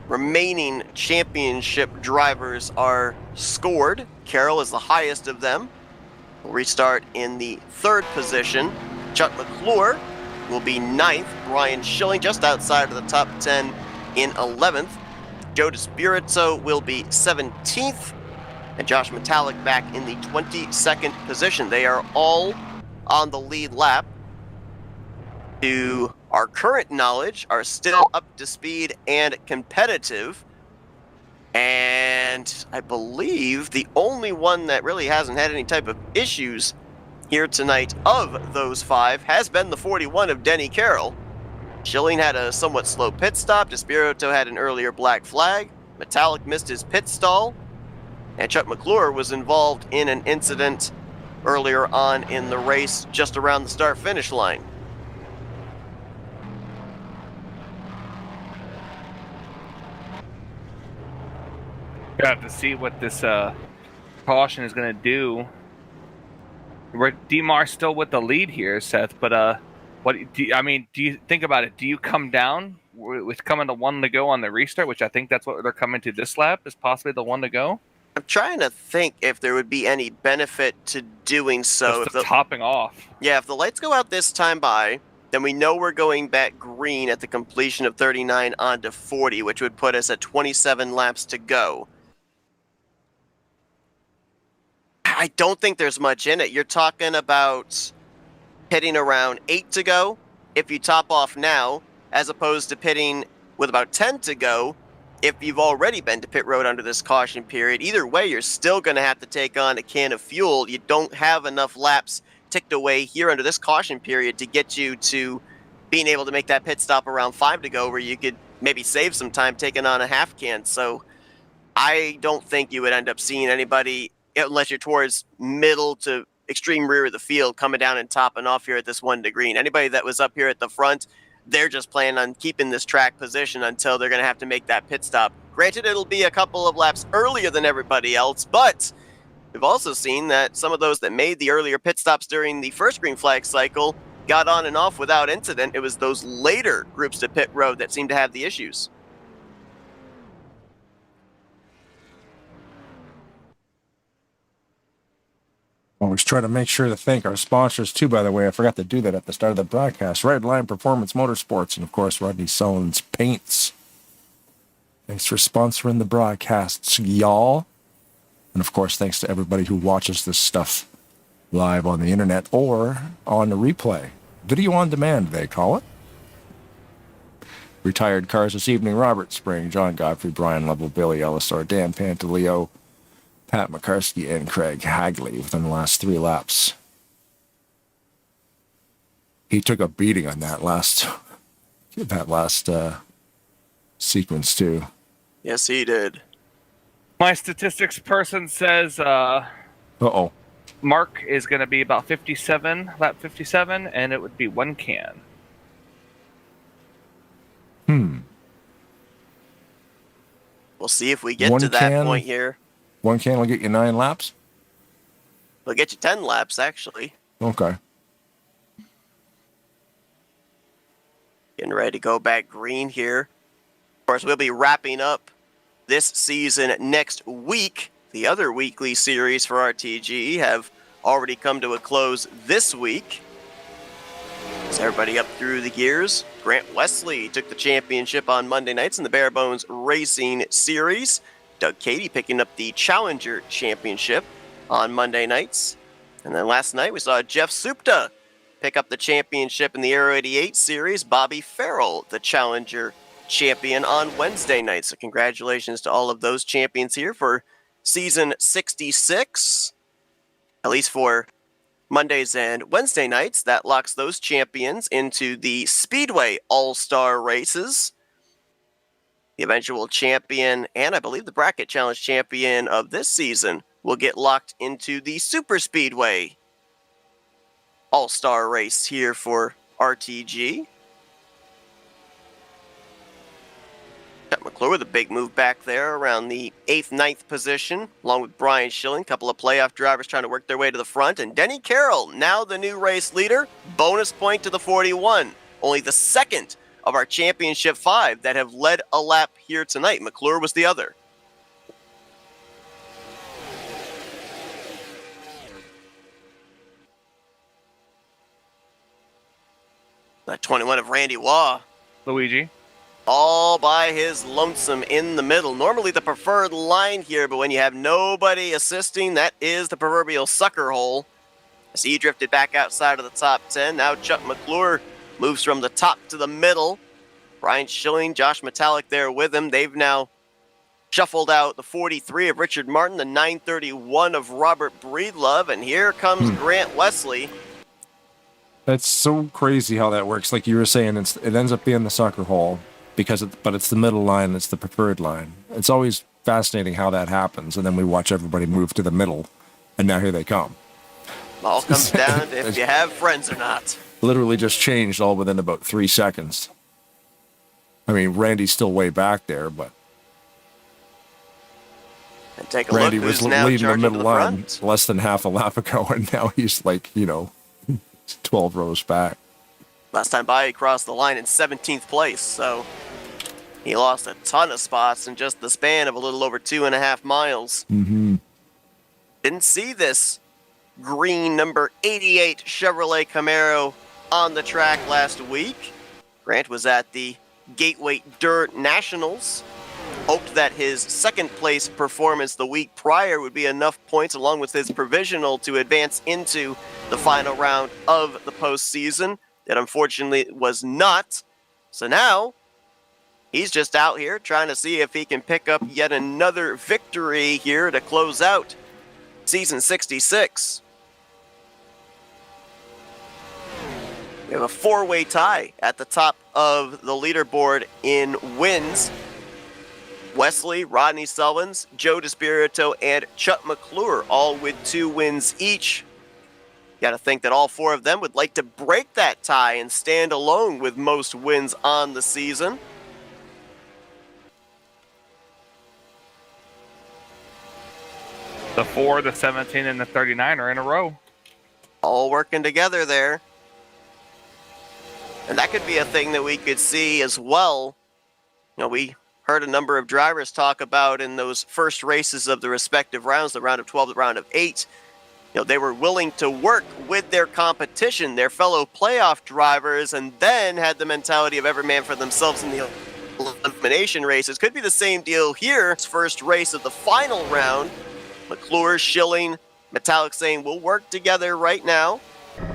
remaining championship drivers are scored. Carroll is the highest of them. Will restart in the 3rd position. Chuck McClure will be 9th. Brian Schilling just outside of the top 10 in 11th. Joe DeSpirito will be 17th. And Josh Metallic back in the 22nd position. They are all on the lead lap. To our current knowledge, are still up to speed and competitive. And I believe the only one that really hasn't had any type of issues here tonight of those 5 has been the 41 of Denny Carroll. Schilling had a somewhat slow pit stop. DeSpirito had an earlier black flag. Metallic missed his pit stall. And Chuck McClure was involved in an incident earlier on in the race just around the start-finish line. You have to see what this caution is going to do. DeMar's still with the lead here, Seth. But what do you think about it? Do you come down with coming to 1 to go on the restart, which I think that's what they're coming to this lap, is possibly the 1 to go? I'm trying to think if there would be any benefit to doing so. Just topping off. Yeah, if the lights go out this time by, then we know we're going back green at the completion of 39 onto 40, which would put us at 27 laps to go. I don't think there's much in it. You're talking about pitting around 8 to go if you top off now, as opposed to pitting with about 10 to go if you've already been to pit road under this caution period. Either way, you're still going to have to take on a can of fuel. You don't have enough laps ticked away here under this caution period to get you to being able to make that pit stop around 5 to go, where you could maybe save some time taking on a half can. So I don't think you would end up seeing anybody, unless you're towards middle to extreme rear of the field, coming down and topping off here at this 1 to green. Anybody that was up here at the front, they're just planning on keeping this track position until they're going to have to make that pit stop. Granted, it'll be a couple of laps earlier than everybody else, but we've also seen that some of those that made the earlier pit stops during the first green flag cycle got on and off without incident. It was those later groups to pit road that seemed to have the issues. Always try to make sure to thank our sponsors, too, by the way. I forgot to do that at the start of the broadcast. Red Line Performance Motorsports and, of course, Rodney Sullivan's Paints. Thanks for sponsoring the broadcasts, y'all. And, of course, thanks to everybody who watches this stuff live on the internet or on the replay. Video on demand, they call it. Retired cars this evening: Robert Spring, John Godfrey, Brian Lovell, Billy Ellisor, Dan Pantaleo, Pat McCarskey, and Craig Hagley within the last 3 laps. He took a beating on that last sequence, too. Yes, he did. My statistics person says Uh-oh. Mark is going to be about 57, lap 57, and it would be 1 can. We'll see if we get 1 to that can? point here. 1 can will get you 9 laps? We'll get you 10 laps, actually. Okay. Getting ready to go back green here. Of course, we'll be wrapping up this season next week. The other weekly series for RTG have already come to a close this week. Is everybody up through the gears? Grant Wesley took the championship on Monday nights in the Bare Bones Racing Series. Doug Cady picking up the Challenger Championship on Monday nights. And then last night we saw Jeff Supta pick up the championship in the Aero 88 Series. Bobby Farrell, the Challenger champion, on Wednesday night. So congratulations to all of those champions here for season 66. At least for Mondays and Wednesday nights, that locks those champions into the Speedway All-Star races. The eventual champion, and I believe the Bracket Challenge champion of this season, will get locked into the Super Speedway All-Star race here for RTG. Chuck McClure with a big move back there around the 8th, 9th position, along with Brian Schilling. A couple of playoff drivers trying to work their way to the front. And Denny Carroll, now the new race leader. Bonus point to the 41. Only the second of our championship 5 that have led a lap here tonight. McClure was the other. That 21 of Randy Waugh. Luigi. All by his lonesome in the middle. Normally the preferred line here, but when you have nobody assisting, that is the proverbial sucker hole. As he drifted back outside of the top 10. Now Chuck McClure moves from the top to the middle. Brian Schilling, Josh Metallic there with him. They've now shuffled out the 43 of Richard Martin, the 931 of Robert Breedlove, and here comes Grant Wesley. That's so crazy how that works. Like you were saying, it ends up being the sucker hole, but it's the middle line, it's the preferred line. It's always fascinating how that happens, and then we watch everybody move to the middle, and now here they come. All comes down to if you have friends or not. Literally just changed all within about 3 seconds. I mean, Randy's still way back there, but And take a Randy look was who's now leading the charging middle to the line front. less than half a lap ago, and now he's like, 12 rows back. Last time by, he crossed the line in 17th place, so he lost a ton of spots in just the span of a little over 2.5 miles. Mm-hmm. Didn't see this green number 88 Chevrolet Camaro on the track last week. Grant was at the Gateway Dirt Nationals. Hoped that his second place performance the week prior would be enough points along with his provisional to advance into the final round of the postseason. It unfortunately was not. So now he's just out here trying to see if he can pick up yet another victory here to close out season 66. We have a 4-way tie at the top of the leaderboard in wins. Wesley, Rodney Sullins, Joe DeSpirito, and Chuck McClure, all with 2 wins each. Got to think that all 4 of them would like to break that tie and stand alone with most wins on the season. The 4, the 17, and the 39 are in a row. All working together there. And that could be a thing that we could see as well. We heard a number of drivers talk about in those first races of the respective rounds, the round of 12, the round of 8, they were willing to work with their competition, their fellow playoff drivers, and then had the mentality of every man for themselves in the elimination races. Could be the same deal here. It's first race of the final round. McClure, Schilling, Metallic saying we'll work together right now.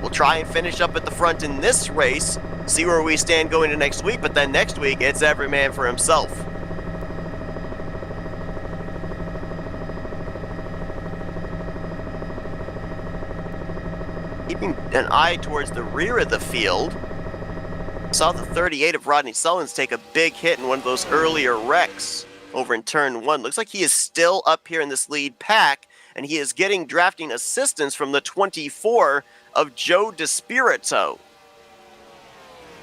We'll try and finish up at the front in this race, see where we stand going to next week, but then next week it's every man for himself. Keeping an eye towards the rear of the field, saw the 38 of Rodney Sullins take a big hit in one of those earlier wrecks over in turn 1. Looks like he is still up here in this lead pack, and he is getting drafting assistance from the 24 of Joe DeSpirito.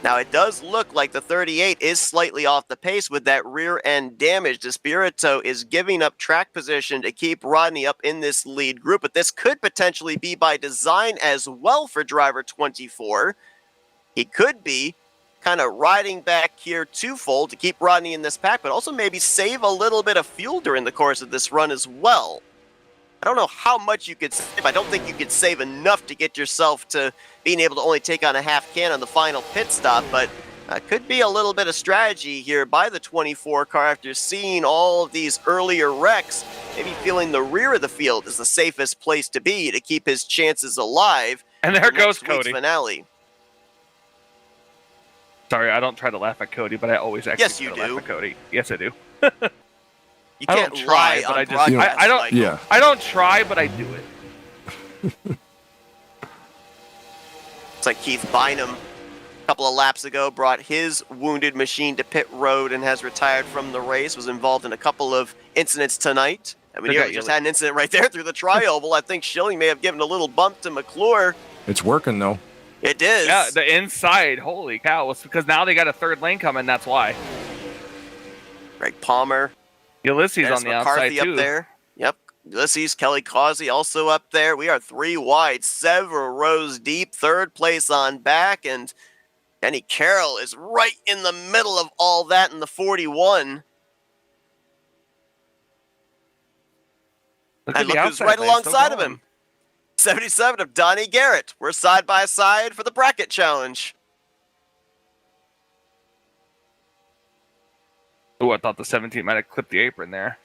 Now, it does look like the 38 is slightly off the pace with that rear end damage. DeSpirito is giving up track position to keep Rodney up in this lead group, but this could potentially be by design as well for driver 24. He could be kind of riding back here twofold to keep Rodney in this pack, but also maybe save a little bit of fuel during the course of this run as well. I don't know how much you could save. I don't think you could save enough to get yourself to being able to only take on a half can on the final pit stop, but could be a little bit of strategy here by the 24 car after seeing all of these earlier wrecks, maybe feeling the rear of the field is the safest place to be to keep his chances alive. And there goes Cody. Finale. Sorry, I don't try to laugh at Cody, but I always actually Yes, you try to do. laugh at Cody. Yes, I do. You can't I don't try, lie but on I just broadcast, I don't. Michael. Yeah. I don't try, but I do it. It's like Keith Bynum a couple of laps ago brought his wounded machine to pit road and has retired from the race, was involved in a couple of incidents tonight. I mean, you just had an incident right there through the tri-oval. I think Schilling may have given a little bump to McClure. It's working, though. It is. Yeah, the inside, holy cow. It's because now they got a third lane coming, that's why. Greg Palmer. Ulysses Dennis on the McCarthy outside, too. up there. Yep. Ulysses, Kelly Causey also up there. We are 3 wide, several rows deep, third place on back, and Denny Carroll is right in the middle of all that in the 41. And look who's right alongside of him. 77 of Donnie Garrett. We're side by side for the bracket challenge. Oh, I thought the 17 might have clipped the apron there.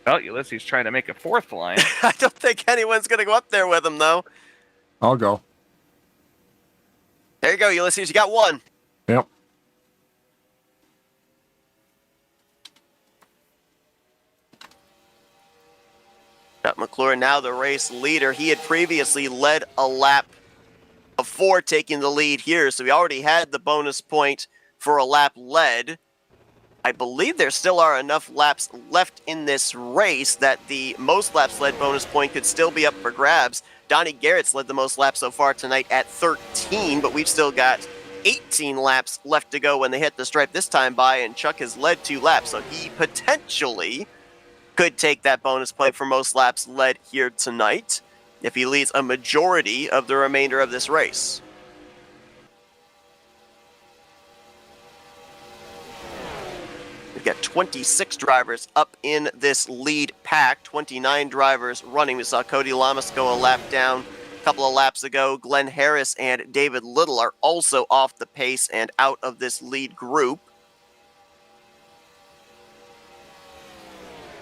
Well, Ulysses trying to make a fourth line. I don't think anyone's going to go up there with him, though. I'll go. There you go, Ulysses. You got one. Yep. Got McClure now the race leader. He had previously led a lap before taking the lead here, so he already had the bonus point for a lap led. I believe there still are enough laps left in this race that the most laps led bonus point could still be up for grabs. Donnie Garrett's led the most laps so far tonight at 13, but we've still got 18 laps left to go when they hit the stripe this time by, and Chuck has led 2 laps, so he potentially could take that bonus point for most laps led here tonight if he leads a majority of the remainder of this race. We've got 26 drivers up in this lead pack, 29 drivers running. We saw Cody Lamas go a lap down a couple of laps ago. Glenn Harris and David Little are also off the pace and out of this lead group.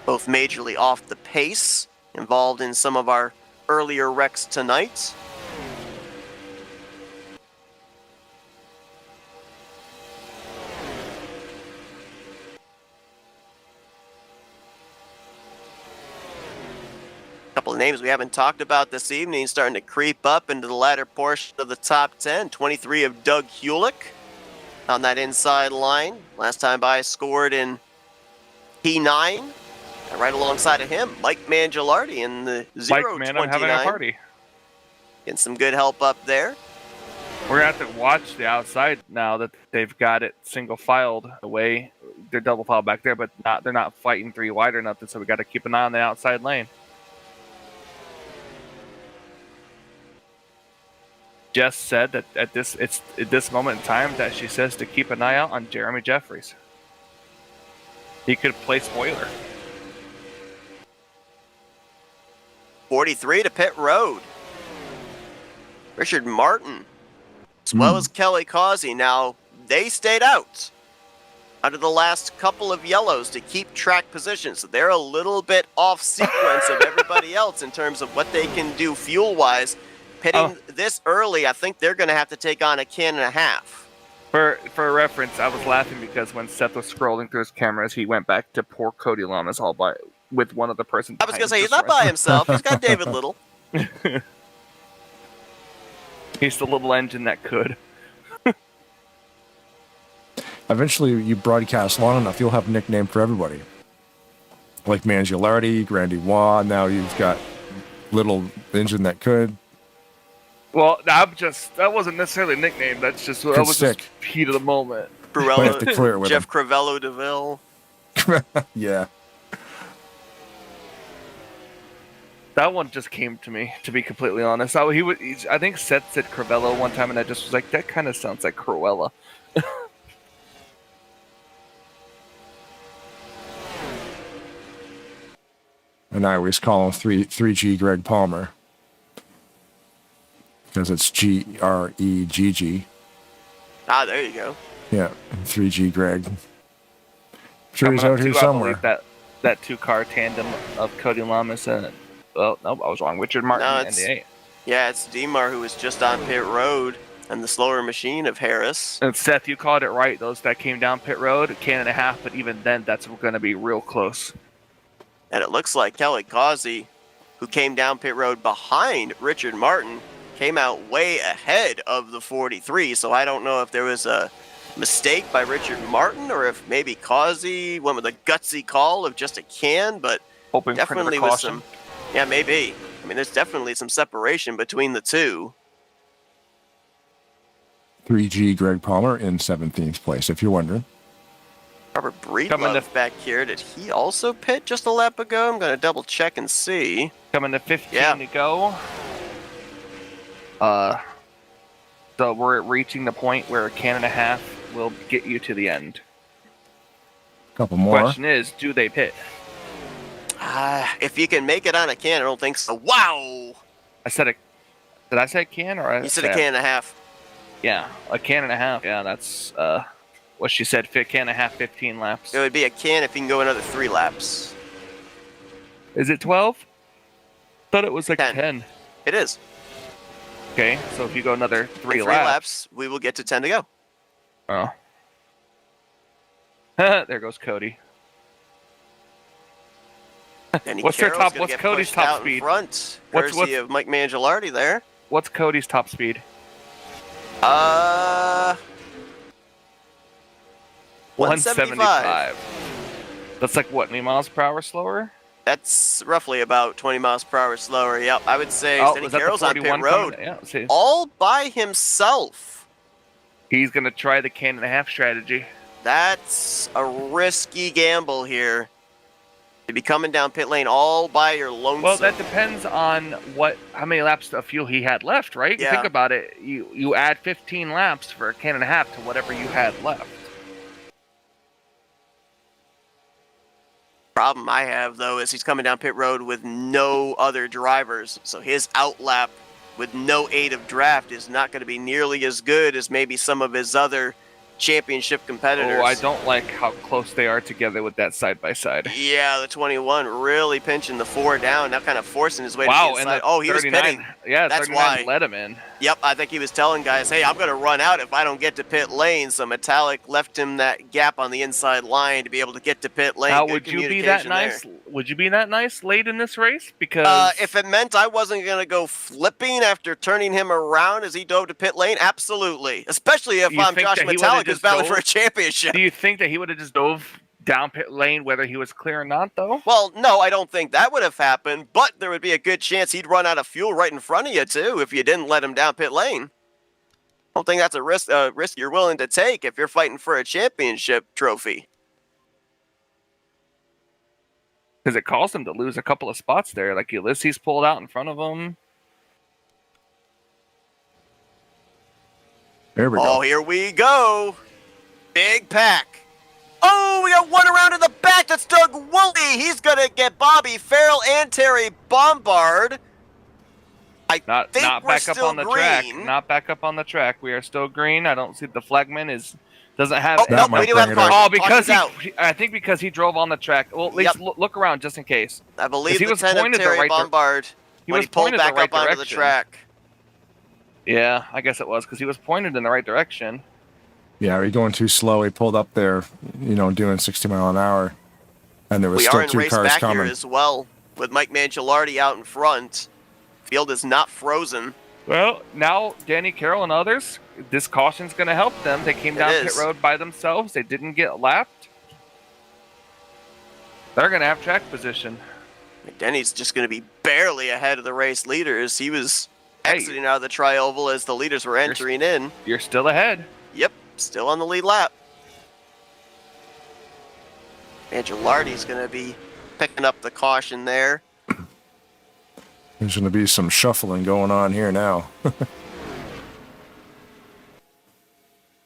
Both majorly off the pace, involved in some of our earlier wrecks tonight. Couple of names we haven't talked about this evening starting to creep up into the latter portion of the top 10. 23 of Doug Hulick on that inside line. Last time by scored in P9. And right alongside of him, Mike Mangialardi in the 029. Mike, man, I'm having a party. Getting some good help up there. We're going to have to watch the outside now that they've got it single filed away. They're double filed back there, but they're not fighting 3 wide or nothing, so we got to keep an eye on the outside lane. Jess said that at this moment in time that she says to keep an eye out on Jeremy Jeffries. He could play spoiler. 43 to pit road. Richard Martin, as well as Kelly Causey. Now, they stayed out under the last couple of yellows to keep track position, so they're a little bit off sequence of everybody else in terms of what they can do fuel-wise. Pitting this early, I think they're going to have to take on a can and a half. For reference, I was laughing because when Seth was scrolling through his cameras, he went back to poor Cody Lamas all by with one other person. I was going to say, he's not by himself. He's got David Little. He's the little engine that could. Eventually, you broadcast long enough, you'll have a nickname for everybody. Like Mangialardi, Grandy Waugh, now you've got Little Engine That Could. Well, that wasn't necessarily a nickname. That's just that was just heat of the moment. Jeff Crivello DeVille. Yeah. That one just came to me, to be completely honest. I think Seth said Crivello one time, and I just was like, that kind of sounds like Cruella. And I always call him 3G Greg Palmer. Because it's GREGG. Ah, there you go. Yeah, 3G Greg. I'm sure he's out here somewhere. That two-car tandem of Cody Lamas and... Well, no, I was wrong. Richard Martin and the 8. Yeah, it's Demar who was just on pit road and the slower machine of Harris. And Seth, you called it right. Those that came down pit road, a can and a half, but even then, that's going to be real close. And it looks like Kelly Causey, who came down pit road behind Richard Martin, came out way ahead of the 43. So I don't know if there was a mistake by Richard Martin or if maybe Causey went with a gutsy call of just a can, but hoping definitely with some... Yeah, maybe. I mean, there's definitely some separation between the two. 3G Greg Palmer in 17th place, if you're wondering. Robert Breedlove back here. Did he also pit just a lap ago? I'm going to double check and see. Coming to 15 to go. So we're reaching the point where a can and a half will get you to the end. Couple more. Question is, do they pit? If you can make it on a can, I don't think so. Wow! Did I say a can or you said a can and a half? Yeah, a can and a half. Yeah, that's what she said. Can and a half, 15 laps. It would be a can if you can go another 3 laps. Is it 12? Thought it was like 10. It is. Okay, so if you go another 3 laps, we will get to 10 to go. Oh. There goes Cody. What's Cody's top speed? Front, courtesy of Mike Mangialardi there. What's Cody's top speed? 175. That's like what, 20 miles per hour slower? That's roughly about 20 miles per hour slower. Yep, I would say Denny Carroll's on pit road. All by himself. He's going to try the can and a half strategy. That's a risky gamble here. To be coming down pit lane all by your lonesome. Well, that depends on how many laps of fuel he had left, right? Yeah. Think about it. You add 15 laps for a can and a half to whatever you had left. Problem I have, though, is he's coming down pit road with no other drivers. So his outlap with no aid of draft is not going to be nearly as good as maybe some of his other championship competitors. Oh, I don't like how close they are together with that side-by-side. Yeah, the 21 really pinching the 4 down, now kind of forcing his way to the inside. Oh, he was pitting. Yeah, that's why. Let him in. Yep, I think he was telling guys, hey, I'm going to run out if I don't get to pit lane. So Metallic left him that gap on the inside line to be able to get to pit lane. Now, would you be that nice? Would you be that nice late in this race? Because if it meant I wasn't going to go flipping after turning him around as he dove to pit lane, absolutely. Especially if I'm Josh Metallic who's battling for a championship. Do you think that he would have just dove down pit lane whether he was clear or not, though? Well, no, I don't think that would have happened, but there would be a good chance he'd run out of fuel right in front of you, too, if you didn't let him down pit lane. I don't think that's a risk you're willing to take if you're fighting for a championship trophy. Because it caused him to lose a couple of spots there. Like Ulysses pulled out in front of him. There we go. Oh, here we go. Big pack. Oh! Oh, we got one around in the back. That's Doug Woolley. He's going to get Bobby Farrell and Terry Bombard. Not we're back up still on the green. track. Not back up on the track. We are still green. I don't see the flagman doesn't have. Oh, no, might we do bring have it caution. up. Oh, because Caution's out. I think because he drove on the track. Well, at least look around just in case. I believe he the was 10 of pointed the Terry right Bombard when he pulled pointed the back right up onto the direction. track. Yeah, I guess it was because he was pointed in the right direction. Yeah, we're going too slow. He pulled up there, doing 60 mile an hour, and there was We still are in two race cars back coming. here as well with Mike Mangialardi out in front. Field is not frozen. Well, now Danny Carroll and others, this caution's going to help them. They came down pit road by themselves. They didn't get lapped. They're going to have track position. Denny's just going to be barely ahead of the race leaders. He was exiting out of the tri-oval as the leaders were entering in. You're still ahead. Yep, still on the lead lap. Mangialardi's going to be picking up the caution there. There's going to be some shuffling going on here now.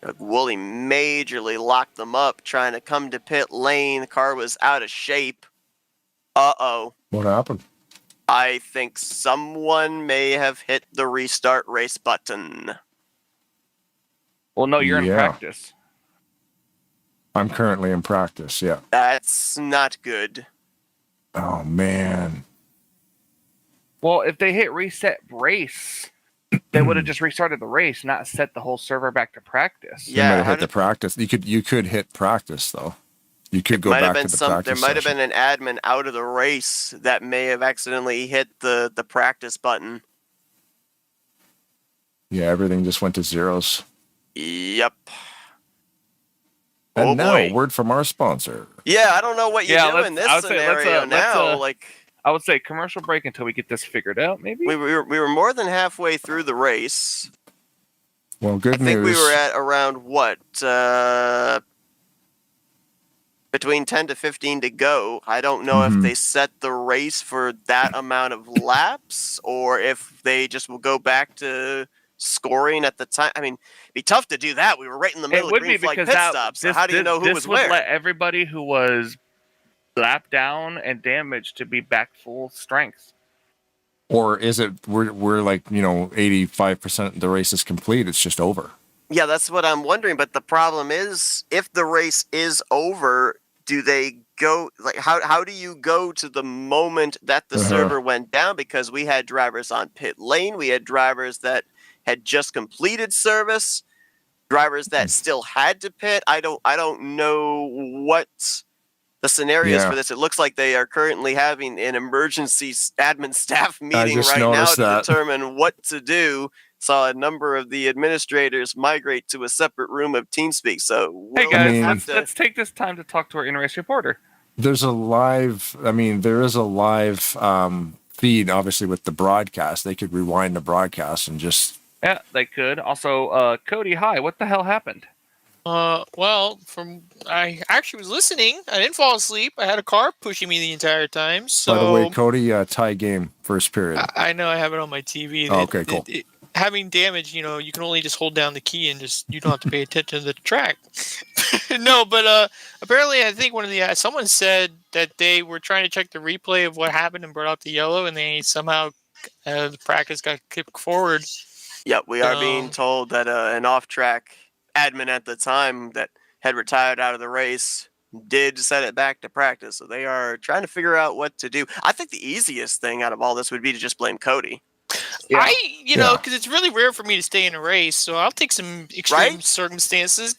Doug Woolley majorly locked them up, trying to come to pit lane. The car was out of shape. Uh-oh. What happened? I think someone may have hit the restart race button. Well, no, you're in practice. I'm currently in practice, yeah. That's not good. Oh, man. Well, if they hit reset race, they would have just restarted the race, not set the whole server back to practice. You might have hit the practice. You could hit practice, though. You could go back to the practice There might have been an admin out of the race that may have accidentally hit the practice button. Yeah, everything just went to zeros. Yep. And now, boy. word from our sponsor. Yeah, I don't know what you do in this scenario now. I would say commercial break until we get this figured out, maybe? We were more than halfway through the race. Well, good news. I think we were at around, what, between 10 to 15 to go. I don't know if they set the race for that amount of laps or if they just will go back to scoring at the time. I mean, it'd be tough to do that. We were right in the middle of green flag pit stops. So how do you know who was where? This would let everybody who was lap down and damaged to be back full strength. Or is it we're like 85% of the race is complete? It's just over. Yeah, that's what I'm wondering. But the problem is, if the race is over, do they go like how do you go to the moment that the server went down? Because we had drivers on pit lane, we had drivers that had just completed service, drivers that still had to pit. I don't know what the scenarios for this. It looks like they are currently having an emergency admin staff meeting right now to determine what to do. Saw a number of the administrators migrate to a separate room of TeamSpeak. So hey guys, let's take this time to talk to our in-race reporter. There is a live feed, obviously, with the broadcast. They could rewind the broadcast and just... Yeah, they could. Also, Cody, hi. What the hell happened? Well, I actually was listening. I didn't fall asleep. I had a car pushing me the entire time. So, by the way, Cody, tie game, first period. I know I have it on my TV. Oh, okay, cool. Having damage, you can only just hold down the key and you don't have to pay attention to the track. No, but apparently I think someone said that they were trying to check the replay of what happened and brought out the yellow, and they somehow the practice got kicked forward. Yep, we are being told that an off-track admin at the time that had retired out of the race did set it back to practice. So they are trying to figure out what to do. I think the easiest thing out of all this would be to just blame Cody. Yeah. Because it's really rare for me to stay in a race, so I'll take some extreme circumstances.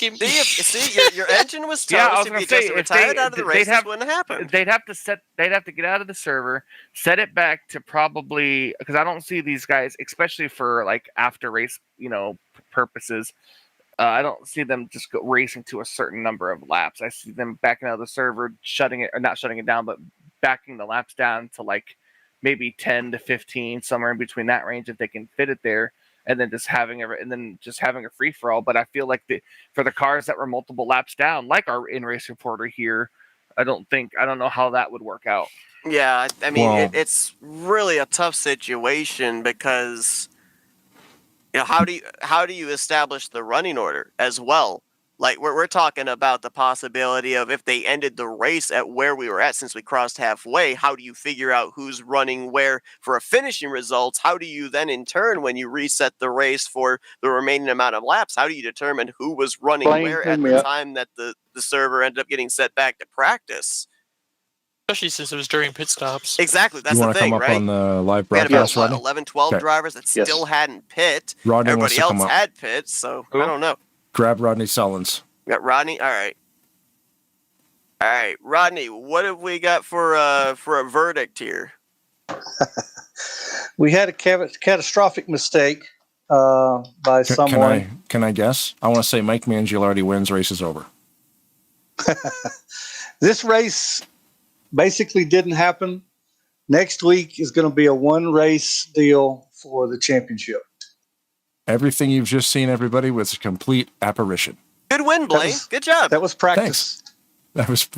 Your engine was toast. I was going to say, if retired out of the race, this wouldn't happen. They'd have to get out of the server, set it back to probably, because I don't see these guys, especially for like after race, purposes. I don't see them just racing to a certain number of laps. I see them backing out of the server, not shutting it down, but backing the laps down to like maybe 10 to 15, somewhere in between that range if they can fit it there, and then just having a free for all. But I feel like for the cars that were multiple laps down, like our in-race reporter here, I don't know how that would work out. Yeah, I mean, it's really a tough situation because how do you establish the running order as well? Like we're talking about the possibility of if they ended the race at where we were at since we crossed halfway, how do you figure out who's running where for a finishing results? How do you then in turn, when you reset the race for the remaining amount of laps, how do you determine who was running where at the time that the server ended up getting set back to practice? Especially since it was during pit stops. Exactly. That's You the want to thing, come up right? on the live We had broadcast, about, Rodney? 11, 12 Okay. drivers that still hadn't pit. Rodney wants Everybody to come else up. had pits, so I don't know. Grab Rodney Sullins. We got Rodney? All right. All right, Rodney, what have we got for a verdict here? We had a catastrophic mistake by someone. Can I guess? I want to say Mike Mangialardi wins, race is over. This race basically didn't happen. Next week is going to be a one-race deal for the championship. Everything you've just seen, everybody, was a complete apparition. Good win, Blaine. Good job. That was practice. Thanks.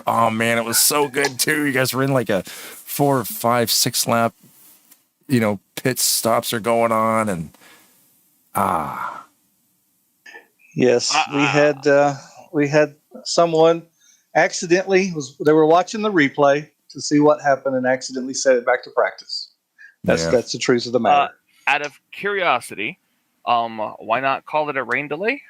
Oh man, it was so good too. You guys were in like a 4, 5, 6 lap, pit stops are going on, and Yes, we had someone accidentally they were watching the replay to see what happened and accidentally set it back to practice. That's the truth of the matter. Out of curiosity, why not call it a rain delay?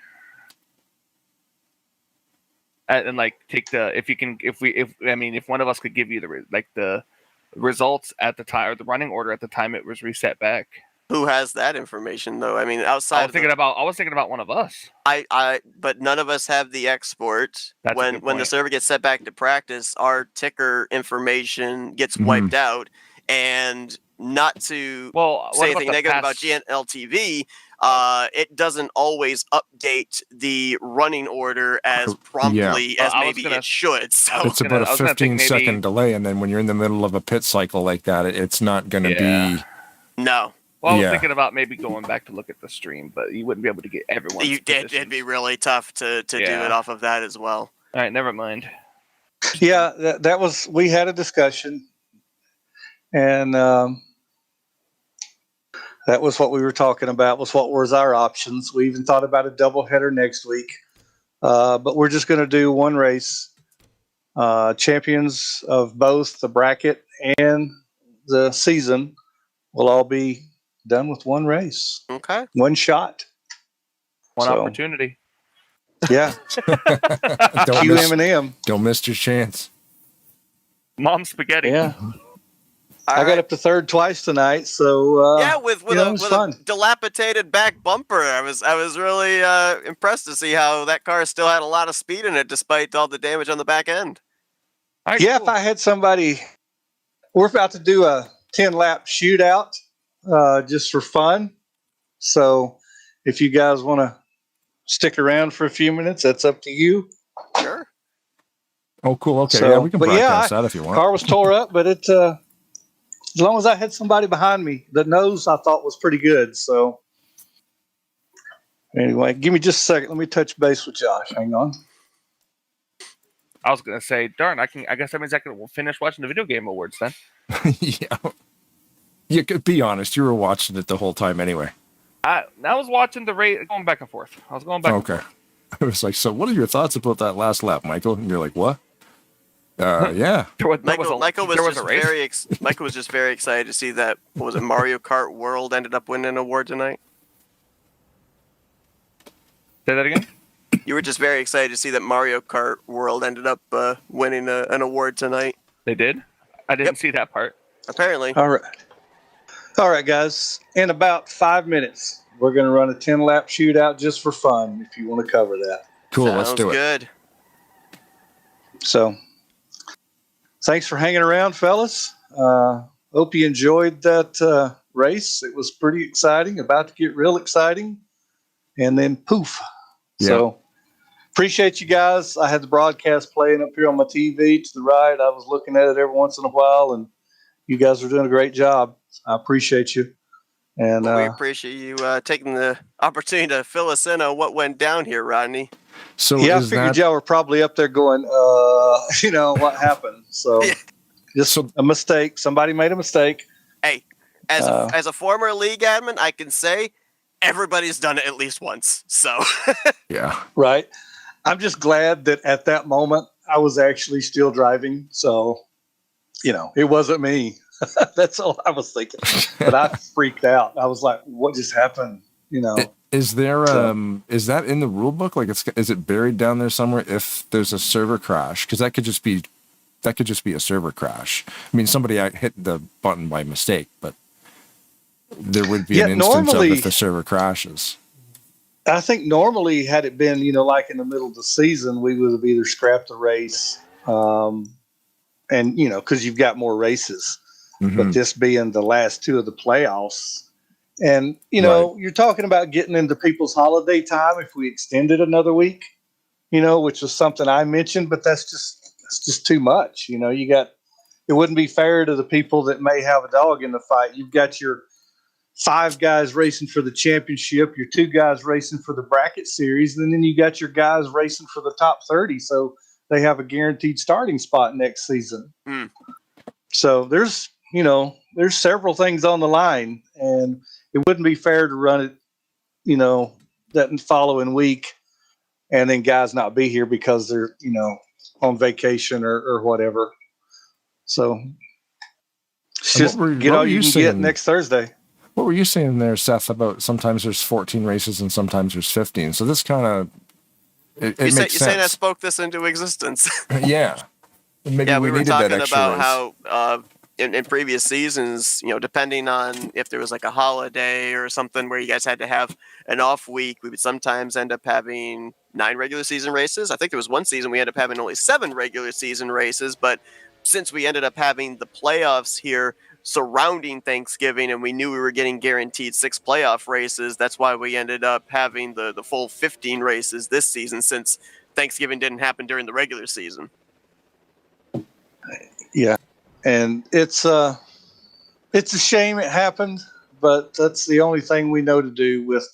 And like take the if one of us could give you the results at the time or the running order at the time it was reset back. Who has that information though? I mean, I was thinking about one of us. But none of us have the export. That's when the server gets set back to practice, our ticker information gets wiped out, and not to say anything negative about GNLTV, it doesn't always update the running order as promptly as maybe it should. So it's about a 15-second delay, and then when you're in the middle of a pit cycle like that, it's not going to be. No. Well, I was thinking about maybe going back to look at the stream, but you wouldn't be able to get everyone. It'd be really tough to do it off of that as well. All right, never mind. Yeah, that was. We had a discussion, and that was what we were talking about. Was what was our options? We even thought about a doubleheader next week, but we're just going to do one race. Champions of both the bracket and the season will all be done with one race. Okay. One shot. One opportunity. Yeah. Cue Eminem. Don't miss your chance. Mom spaghetti. Yeah. I got up to third twice tonight, so with a dilapidated back bumper, I was really impressed to see how that car still had a lot of speed in it despite all the damage on the back end. Right, cool. If I had somebody, we're about to do a 10-lap shootout just for fun. So if you guys want to stick around for a few minutes, that's up to you. Sure. Oh, cool. Okay, we can broadcast that if you want. Car was tore up, but it as long as I had somebody behind me, the nose I thought was pretty good. So anyway, give me just a second. Let me touch base with Josh. Hang on. I was gonna say, darn, I guess that means I can finish watching the video game awards then. Yeah. You could be honest. You were watching it the whole time anyway. I was watching the race, going back and forth. I was going back. Okay. I was like, so what are your thoughts about that last lap, Michael? And you're like, what? Yeah. Michael was just very excited to see that. What was it? Mario Kart World ended up winning an award tonight. Say that again. You were just very excited to see that Mario Kart World ended up winning an award tonight. They did? I didn't see that part. Apparently. All right, guys. In about 5 minutes, we're going to run a 10-lap shootout just for fun, if you want to cover that. Cool, let's do it. Good. So, thanks for hanging around, fellas. Hope you enjoyed that race. It was pretty exciting, about to get real exciting, and then poof. Yeah. So, appreciate you guys. I had the broadcast playing up here on my TV to the right. I was looking at it every once in a while, and you guys are doing a great job. I appreciate you. And we appreciate you taking the opportunity to fill us in on what went down here, Rodney. So I figured y'all were probably up there going, what happened. So just a mistake. Somebody made a mistake. Hey, as a former league admin, I can say everybody's done it at least once. So yeah, right. I'm just glad that at that moment I was actually still driving. So, it wasn't me. That's all I was thinking. But I freaked out. I was like, what just happened? Is there So- is that in the rule book? Like, is it buried down there somewhere? If there's a server crash, because that could just be a server crash. I mean, somebody hit the button by mistake, but there would be an instance of normally, if the server crashes. I think normally had it been, like in the middle of the season, we would have either scrapped the race, and, because you've got more races. But this being the last two of the playoffs, and, Right. you're talking about getting into people's holiday time if we extended another week, which was something I mentioned, but that's just too much. It wouldn't be fair to the people that may have a dog in the fight. You've got your 5 guys racing for the championship, your 2 guys racing for the bracket series, and then you got your guys racing for the top 30. So they have a guaranteed starting spot next season. Mm. So there's several things on the line, and it wouldn't be fair to run it, that following week and then guys not be here because they're, on vacation or whatever. So just get all you can get next Thursday. What were you saying there, Seth, about sometimes there's 14 races and sometimes there's 15? So this kind of, it makes sense. You're saying I spoke this into existence. Yeah. Maybe we were needed that talking extra about race. how in previous seasons, depending on if there was like a holiday or something where you guys had to have an off week, we would sometimes end up having 9 regular season races. I think there was one season we ended up having only 7 regular season races, but since we ended up having the playoffs here surrounding Thanksgiving and we knew we were getting guaranteed 6 playoff races, that's why we ended up having the full 15 races this season, since Thanksgiving didn't happen during the regular season. Yeah. And it's a shame it happened, but that's the only thing we know to do with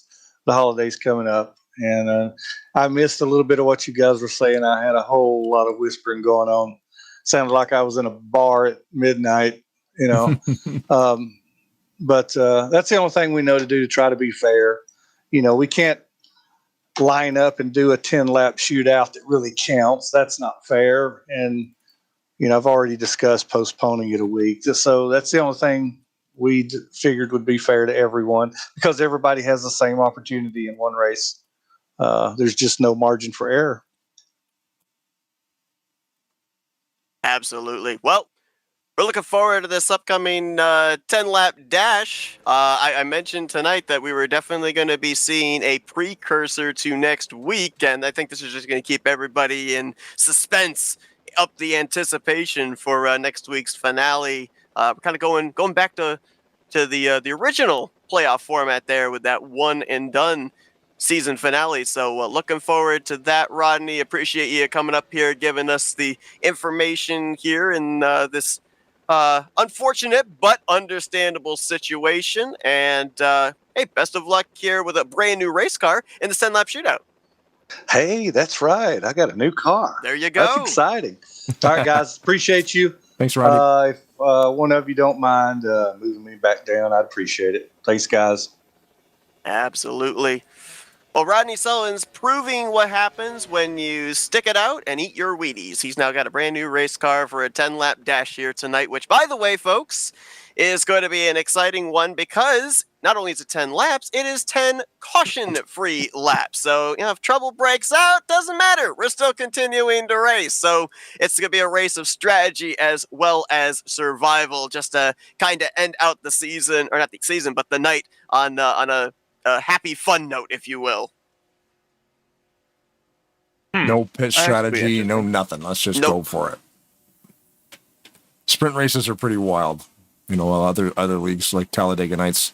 the holidays coming up. And I missed a little bit of what you guys were saying. I had a whole lot of whispering going on. Sounded like I was in a bar at midnight, but that's the only thing we know to do to try to be fair. We can't line up and do a 10-lap shootout that really counts. That's not fair. And I've already discussed postponing it a week. So that's the only thing we figured would be fair to everyone, because everybody has the same opportunity in one race. There's just no margin for error. Absolutely. Well, we're looking forward to this upcoming 10-lap dash. I mentioned tonight that we were definitely going to be seeing a precursor to next week, and I think this is just going to keep everybody in suspense, up the anticipation for next week's finale. We're kind of going back to the original playoff format there with that one and done season finale. So looking forward to that, Rodney. Appreciate you coming up here, giving us the information here in this unfortunate but understandable situation. And hey, best of luck here with a brand new race car in the 10-lap shootout. Hey, that's right. I got a new car. There you go. That's exciting. All right, guys. Appreciate you. Thanks, Rodney. If one of you don't mind moving me back down, I'd appreciate it. Thanks, guys. Absolutely. Well, Rodney Sullivan's proving what happens when you stick it out and eat your Wheaties. He's now got a brand new race car for a 10-lap dash here tonight, which, by the way, folks, is going to be an exciting one because not only is it 10 laps, it is 10 caution-free laps. So, if trouble breaks out, doesn't matter. We're still continuing to race. So it's going to be a race of strategy as well as survival, just to kind of end out the season, or not the season, but the night on a happy, fun note, if you will. No pitch strategy, Actually, no nothing. Let's just go for it. Sprint races are pretty wild. Other leagues like Talladega Nights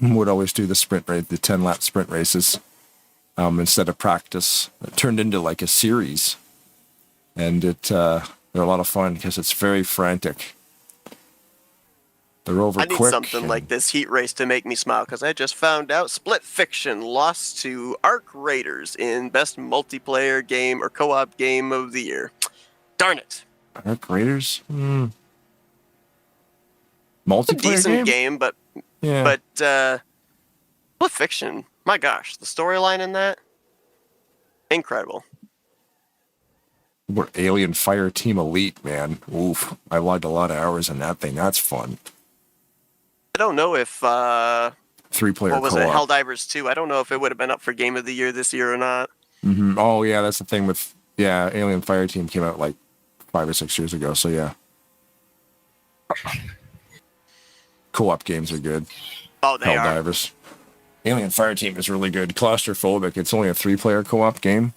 would always do the sprint race, the 10-lap sprint races instead of practice. It turned into like a series, and they're a lot of fun because it's very frantic. They're over I need quick. something like this heat race to make me smile, because I just found out Split Fiction lost to Arc Raiders in best multiplayer game or co-op game of the year. Darn it. Arc Raiders? Multiplayer Decent game, but yeah. Split Fiction, my gosh, the storyline in that. Incredible. We're Alien Fire Team Elite, man. Oof. I logged a lot of hours in that thing. That's fun. I don't know if 3-player what was co-op. it, Helldivers 2? I don't know if it would have been up for Game of the Year this year or not. Mm-hmm. Oh, yeah, that's the thing with... Yeah, Alien Fire Team came out like 5 or 6 years ago, so yeah. Co-op games are good. Oh, they are. Helldivers. Alien Fire Team is really good. Claustrophobic. It's only a 3-player co-op game.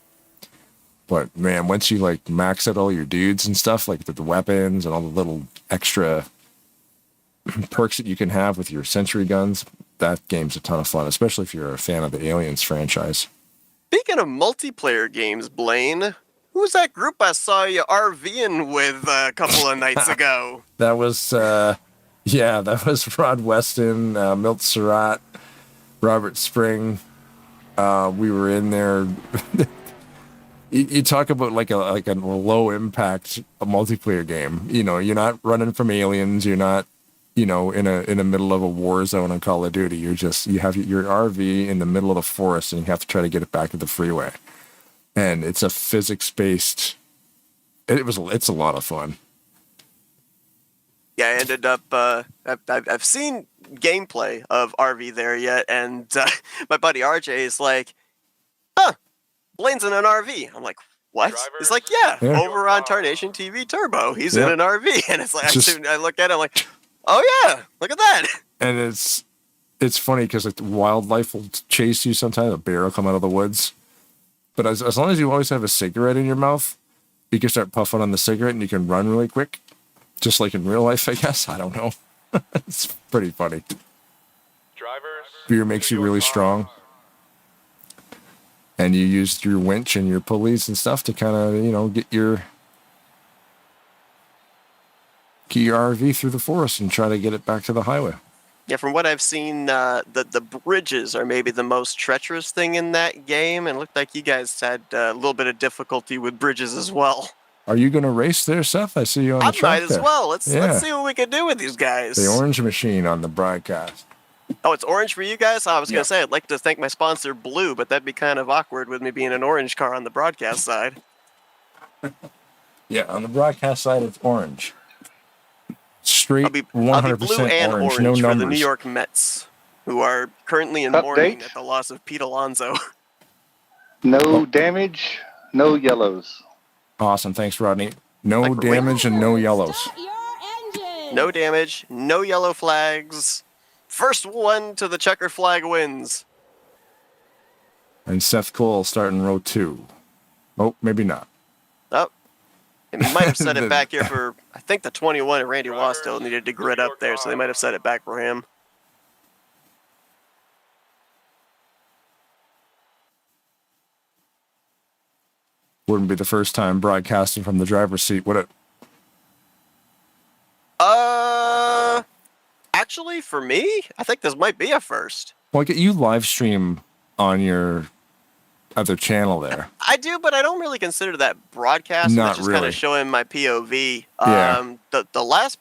But, man, once you, like, max out all your dudes and stuff, like the weapons and all the little extra perks that you can have with your sentry guns, that game's a ton of fun, especially if you're a fan of the Aliens franchise. Speaking of multiplayer games, Blaine, who's that group I saw you RVing with a couple of nights ago? That was, that was Rod Weston, Milt Surratt, Robert Spring. We were in there. You talk about like a low impact multiplayer game. You know, you're not running from aliens. You're not, in the middle of a war zone on Call of Duty. You have your RV in the middle of the forest, and you have to try to get it back to the freeway. And it's a physics-based. It's a lot of fun. Yeah, I ended up. I've seen gameplay of RV there yet, and my buddy RJ is like, "Huh, Blaine's in an RV." I'm like, "What?" He's like, "Yeah, over on Tarnation TV Turbo, he's in an RV." And it's like, I look at it, I'm like, "Oh yeah, look at that." And it's funny because like wildlife will chase you sometimes. A bear will come out of the woods, but as long as you always have a cigarette in your mouth, you can start puffing on the cigarette and you can run really quick. Just like in real life, I guess. I don't know. It's pretty funny. Beer makes you really strong. And you use your winch and your pulleys and stuff to kind of, get your RV through the forest and try to get it back to the highway. Yeah, from what I've seen, the bridges are maybe the most treacherous thing in that game, and it looked like you guys had a little bit of difficulty with bridges as well. Are you going to race there, Seth? I see you on the track I might as well. Let's see what we can do with these guys. The orange machine on the broadcast. Oh, it's orange for you guys? I was going to say, I'd like to thank my sponsor, Blue, but that'd be kind of awkward with me being an orange car on the broadcast side. Yeah, on the broadcast side, it's orange. Straight I'll be 100% blue and orange, orange no for numbers. the New York Mets, who are currently in mourning at the loss of Pete Alonso. No damage, no yellows. Awesome. Thanks, Rodney. No damage and no yellows. No damage, no yellow flags. First one to the checker flag wins. And Seth Cole starting row 2. Oh, maybe not. Oh, and we might have set it back here for, I think, the 21, and Randy Waugh still needed to grid up there, so they might have set it back for him. Wouldn't be the first time broadcasting from the driver's seat, would it? Actually, for me, I think this might be a first. Well, you live stream on your other channel there. I do, but I don't really consider that broadcast. Not That's just really. kind of showing my POV. Yeah. The last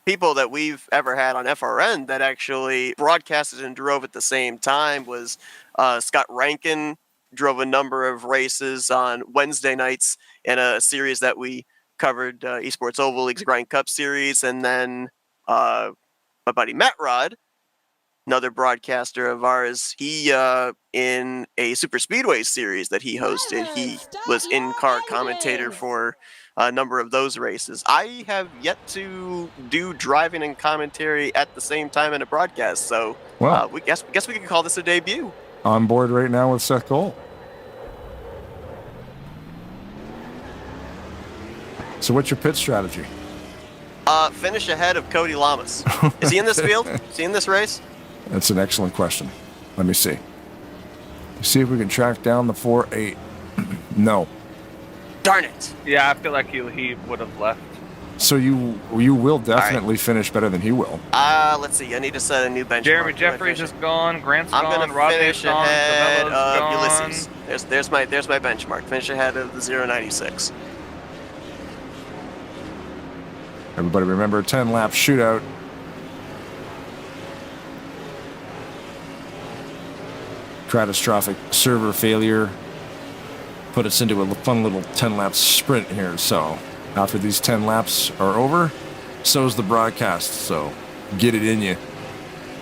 people that we've ever had on FRN that actually broadcasted and drove at the same time was Scott Rankin. Drove a number of races on Wednesday nights in a series that we covered, Esports Oval League's Grind Cup series, and then my buddy Matt Rod, another broadcaster of ours, he in a Super Speedway series that he hosted, he was in-car commentator for a number of those races. I have yet to do driving and commentary at the same time in a broadcast, so we guess we could call this a debut. On board right now with Seth Cole. So what's your pit strategy? Finish ahead of Cody Lamas. Is he in this field? Is he in this race? That's an excellent question. Let me see. See if we can track down the 4.8. No. Darn it. Yeah, I feel like he would have left. So you will definitely finish better than he will. Let's see. I need to set a new benchmark. Jeremy Jeffries is gone. Grant's I'm gone. gonna Rodney's finish gone. ahead Cabello's of gone. Ulysses. There's my benchmark. Finish ahead of the 096. Everybody remember 10-lap shootout. Catastrophic server failure put us into a fun little 10-lap sprint here. So after these 10 laps are over, so is the broadcast. So get it in you.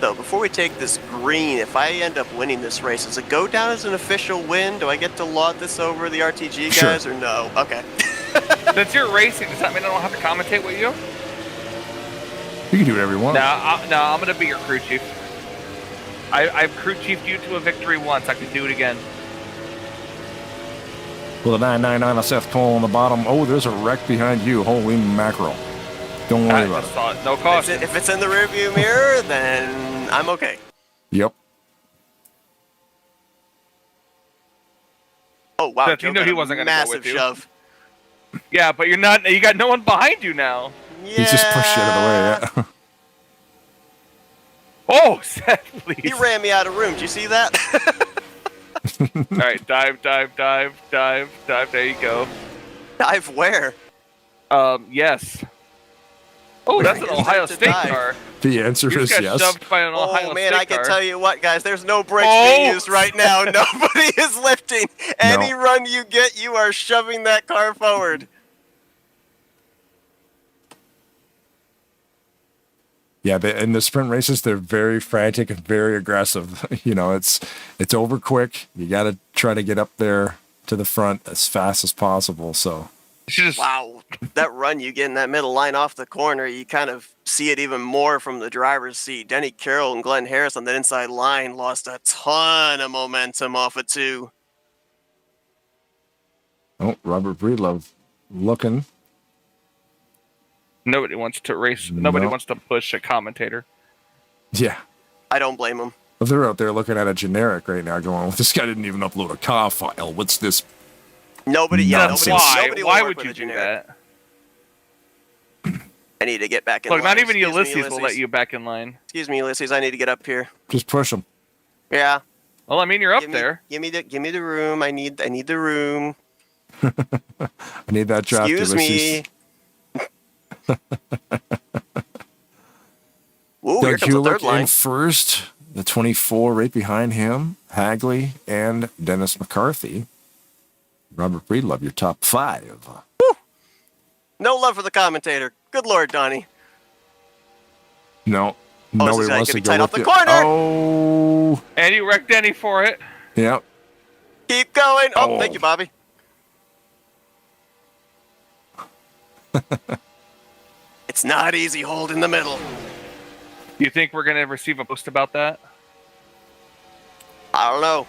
So before we take this green, if I end up winning this race, does it go down as an official win? Do I get to laud this over the RTG guys or no? Okay. Since you're racing, does that mean I don't have to commentate with you? You can do whatever you want. No, I'm going to be your crew chief. I've crew chiefed you to a victory once. I can do it again. Well, the 999 of Seth Cole on the bottom. Oh, there's a wreck behind you. Holy mackerel. Don't worry about it. No cost. If it's in the rearview mirror, then I'm okay. Yep. Oh, wow. Seth, you knew he wasn't going to go with massive you. shove. Yeah, but you're not. You got no one behind you now. Yeah. He's just pushed you out of the way, yeah. Oh, Seth, please. He ran me out of room. Did you see that? All right, dive. There you go. Dive where? Yes. Oh, that's an Ohio State dive. car. The answer You is just got yes. shoved by an Ohio Oh, man, State I can car. tell you what, guys. There's no brakes being used right now. Nobody is lifting. Any run you get, you are shoving that car forward. Yeah, in the sprint races, they're very frantic and very aggressive. You know, it's over quick. You got to try to get up there to the front as fast as possible. So, Wow, that run you get in that middle line off the corner, you kind of see it even more from the driver's seat. Denny Carroll and Glenn Harris on that inside line lost a ton of momentum off it too. oh, Robert Breedlove looking. Nobody wants to race. Nobody wants to push a commentator. Yeah. I don't blame them. Well, they're out there looking at a generic right now going, well, this guy didn't even upload a car file. What's this? Nobody will Why work would with you a do generic. that? I need to get back in Look, line. not even Excuse me, Ulysses will let you back in line. Excuse me, Ulysses, I need to get up here. Just push him. Yeah. Well, I mean, you're up Give there. me the room. I need the room. I need that draft. Excuse me. Ooh, here Doug comes the third Hewlick line. in first. The 24 right behind him. Hagley and Dennis McCarthy. Robert Breedlove, your top 5. No love for the commentator. Good Lord, Donnie. No. so Nobody he's wants gonna to be go tight off with the you. corner. Oh. And you wrecked Denny for it. Yep. Keep going. Oh, Oh. thank you, Bobby. It's not easy holding the middle. You think we're gonna receive a post about that? I don't know.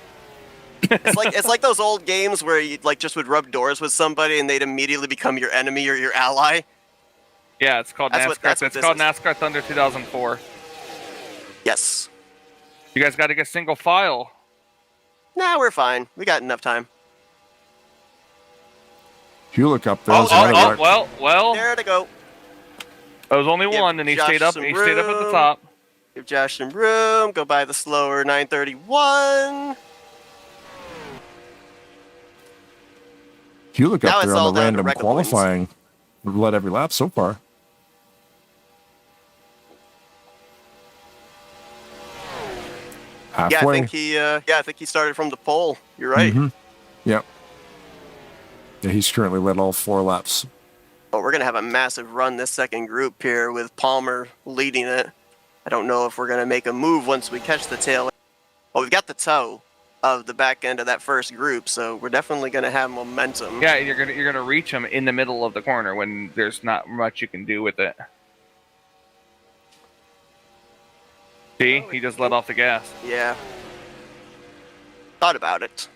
It's like those old games where you just would rub doors with somebody and they'd immediately become your enemy or your ally. Yeah, it's called That's NASCAR. what this It's called is. NASCAR Thunder 2004. Yes. You guys got to get single file. Nah, we're fine. We got enough time. Hewlick up there. There's another wreck. Well. There to go. There was only Give one, and he Josh stayed up. some He stayed up at the room. top. Give Josh some room. Go by the slower 931. Hewlick Now up it's there all on the down to random record points. qualifying. We've led every lap so far. Yeah, Halfway. I think he started from the pole. You're right. Mhm. Yep. Yeah, he's currently led all 4 laps. Oh, we're gonna have a massive run this second group here with Palmer leading it. I don't know if we're gonna make a move once we catch the tail. Oh, we've got the toe of the back end of that first group, so we're definitely gonna have momentum. Yeah, you're gonna reach him in the middle of the corner when there's not much you can do with it. See, he just let off the gas. Yeah. Thought about it.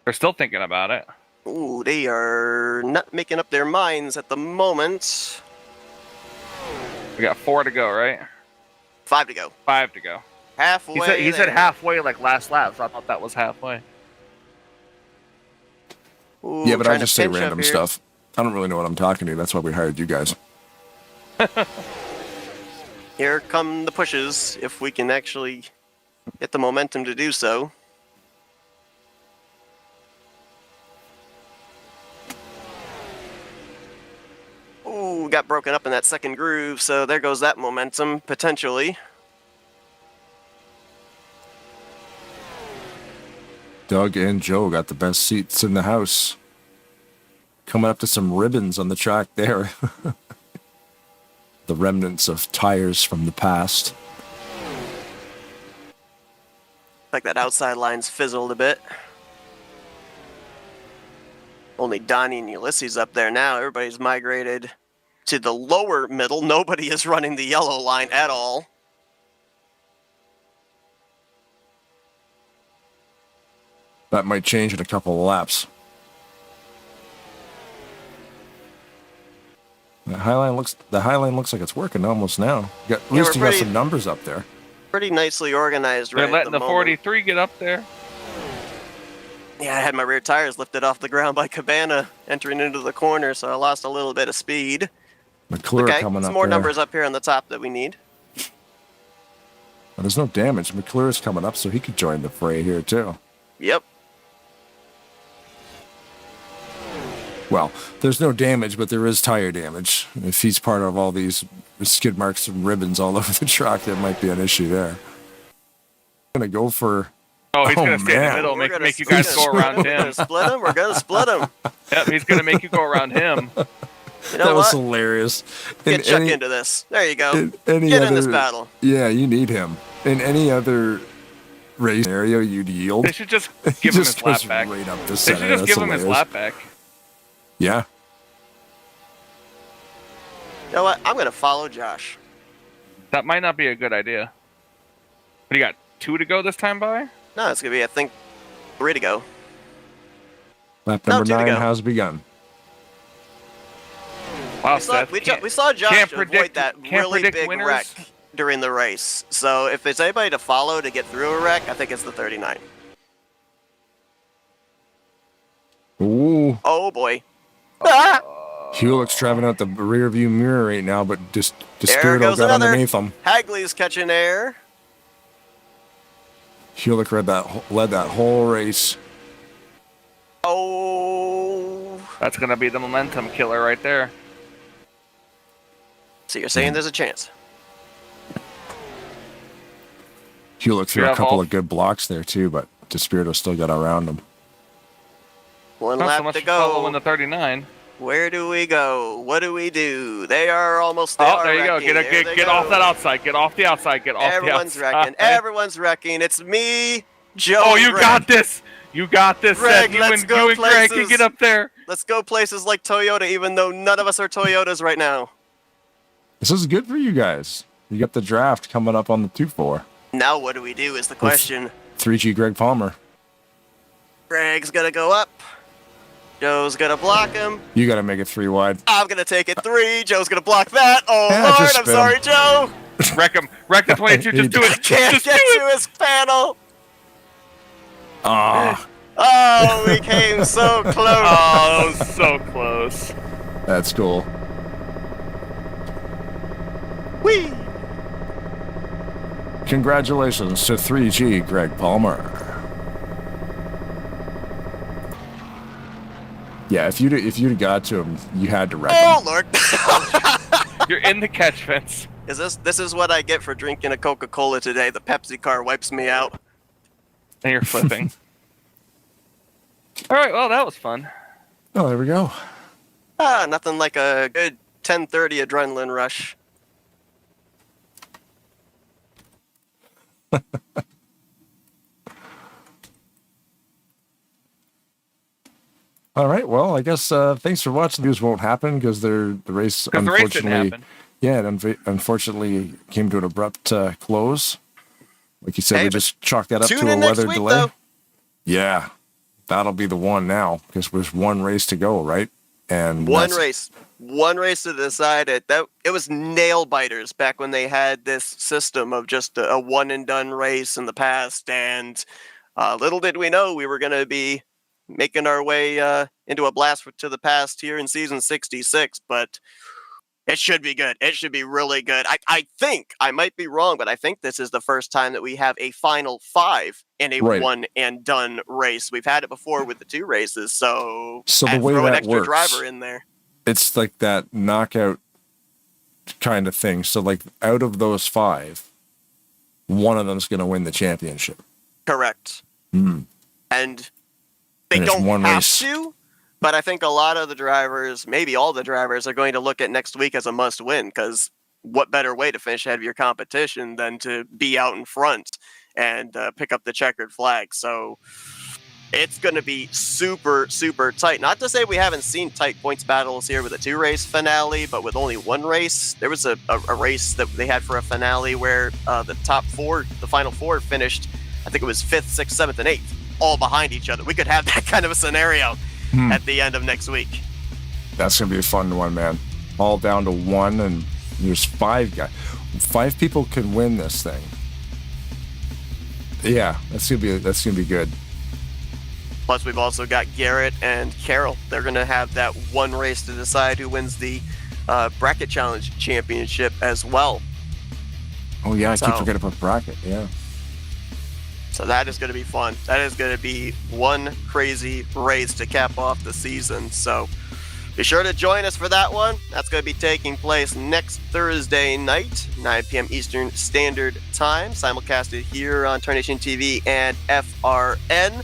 They're still thinking about it. Ooh, they are not making up their minds at the moment. We got 4 to go, right? 5 to go. 5 to go. Halfway. He said there. halfway like last lap, so I thought that was halfway. Ooh, Yeah, but I trying to just say pinch up random here. stuff. I don't really know what I'm talking to. That's why we hired you guys. Here come the pushes, if we can actually get the momentum to do so. Ooh, got broken up in that second groove, so there goes that momentum, potentially. Doug and Joe got the best seats in the house. Coming up to some ribbons on the track there. The remnants of tires from the past. Like that outside line's fizzled a bit. Only Donnie and Ulysses up there now. Everybody's migrated to the lower middle. Nobody is running the yellow line at all. That might change in a couple of laps. The high line looks like it's working almost now. At least you got some numbers up there. Pretty nicely organized They're right letting at the the moment. 43 get up there. Yeah, I had my rear tires lifted off the ground by Cabana entering into the corner, so I lost a little bit of speed. McClure Okay, coming some up more there. numbers up here on the top that we need. There's no damage. McClure's coming up, so he could join the fray here too. Yep. Well, there's no damage, but there is tire damage. If he's part of all these skid marks and ribbons all over the track, there might be an issue there. I'm going to go for... Oh, he's going to stay in the man. middle, We're gonna make you guys go around We're him. gonna split him. We're gonna split him. Yep, he's going to make you go around him. You know That was what? hilarious. Get Chuck into this. There you go. Any Get other, in this battle. Yeah, you need him. In any other race scenario, you'd yield. They should just He give him just his lap goes back. right up the They center. should just That's give him his hilarious. lap back. Yeah. You know what? I'm gonna follow Josh. That might not be a good idea. What do you got? 2 to go this time, by? No, it's gonna be, I think, 3 to go. Lap No, number 2 to 9 go. has begun. Wow, We saw, Seth. we saw Josh can't avoid predict- that can't really predict big winners. wreck during the race. So if it's anybody to follow to get through a wreck, I think it's the 39. Ooh. Oh boy. Ah! Hewlett's driving out the rear view mirror right now, but just There Dispirito goes got another. underneath him. Hagley's catching air. Hewlett led that whole race. Oh. That's going to be the momentum killer right there. So you're saying there's a chance? Hewlett threw You a have couple all- of good blocks there too, but Dispirito still got around him. One Not so lap much to for following go. the 39. Where do we go? What do we do? They are almost there. Oh, there you go. Get off that outside. Get off the outside. Get off Everyone's the outside. wrecking. Everyone's wrecking. It's me, Joe. Oh, and you Greg. got this. You got this, Greg, Seth. let's You go and Greg can places. get up there. Let's go places like Toyota, even though none of us are Toyotas right now. This is good for you guys. You got the draft coming up on the 2-4. Now what do we do is the question. 3G Greg Palmer. Greg's gonna go up. Joe's gonna block him. You got to make it 3 wide. I'm gonna take it 3. Joe's gonna block that. Oh Yeah, Lord, just I'm spin sorry, him. Joe. Wreck him. Wreck the 22. Just do it. Can't Just do get it. to his panel. Ah, Oh, we came so close. Oh, that was so close. that's cool. Whee! Congratulations to 3G Greg Palmer. Yeah, if you'd got to him, you had to wreck Oh him. Lord. You're in the catch fence. This is what I get for drinking a Coca-Cola today. The Pepsi car wipes me out. And you're flipping. All right, well, that was fun. Oh, there we go. Ah, nothing like a good 10:30 adrenaline rush. All right. Well, I guess thanks for watching. These won't happen because the race Because the race didn't unfortunately, happen. yeah, it unfortunately came to an abrupt close. Like you said, Hey, we but just chalked that up tune to a in next weather week, delay. though. Yeah, that'll be the one now because there's one race to go, right? And One that's- race to decide it. It was nail biters back when they had this system of just a one and done race in the past, and little did we know we were going to be making our way into a blast to the past here in season 66. But it should be good. It should be really good. I think I might be wrong, but I think this is the first time that we have a final 5 in a Right. one and done race. We've had it before with the 2 races, so So the and way throw an that extra works- driver in there. it's like that knockout kind of thing. So like out of those 5, one of them's going to win the championship. Correct. Hmm. and they And it's don't one have race. to. But I think a lot of the drivers, maybe all the drivers, are going to look at next week as a must-win, because what better way to finish ahead of your competition than to be out in front and pick up the checkered flag? So it's going to be super, super tight. Not to say we haven't seen tight points battles here with a 2-race finale, but with only 1 race. There was a race that they had for a finale where the top 4, the final 4 finished, I think it was 5th, 6th, 7th, and 8th, all behind each other. We could have that kind of a scenario at the end of next week. That's going to be a fun one, man. All down to 1, and there's 5 guys. 5 people can win this thing. Yeah, that's gonna be good. Plus, we've also got Garrett and Carroll. They're going to have that 1 race to decide who wins the Bracket Challenge Championship as well. Oh yeah, I keep So- forgetting about bracket. Yeah. So that is going to be fun. That is going to be one crazy race to cap off the season. So be sure to join us for that one. That's going to be taking place next Thursday night, 9 p.m. Eastern Standard Time, simulcasted here on Tarnation TV and FRN.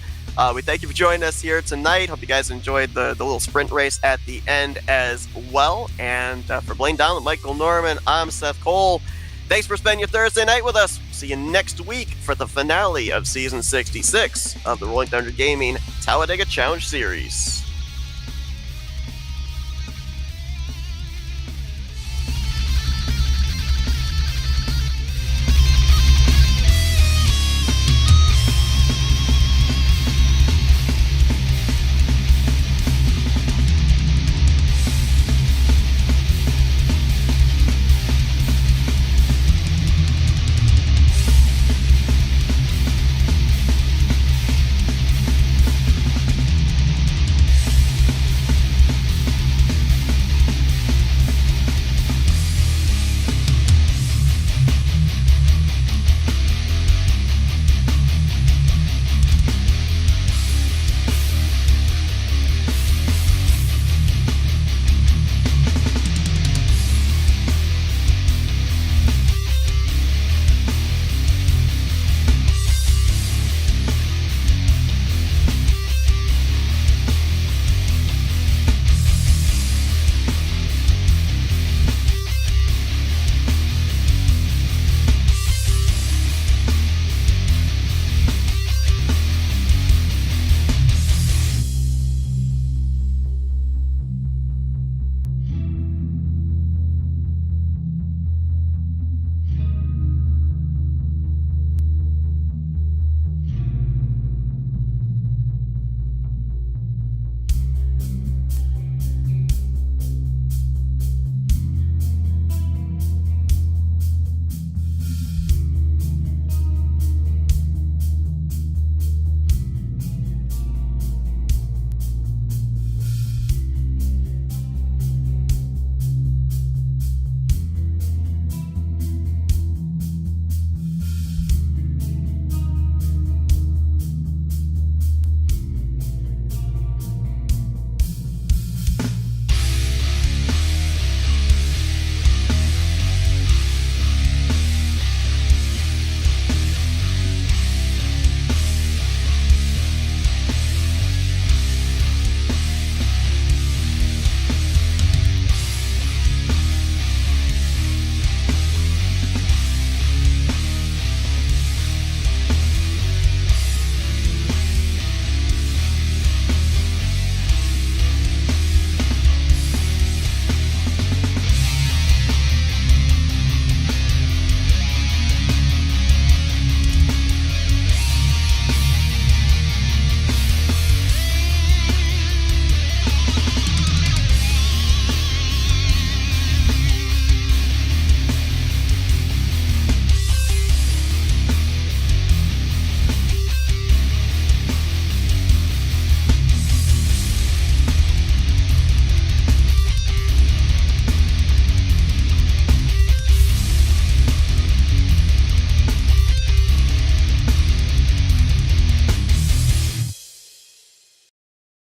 We thank you for joining us here tonight. Hope you guys enjoyed the little sprint race at the end as well. And for Blaine Donald, Michael Norman, I'm Seth Cole. Thanks for spending your Thursday night with us. See you next week for the finale of Season 66 of the Rolling Thunder Gaming Talladega Challenge Series.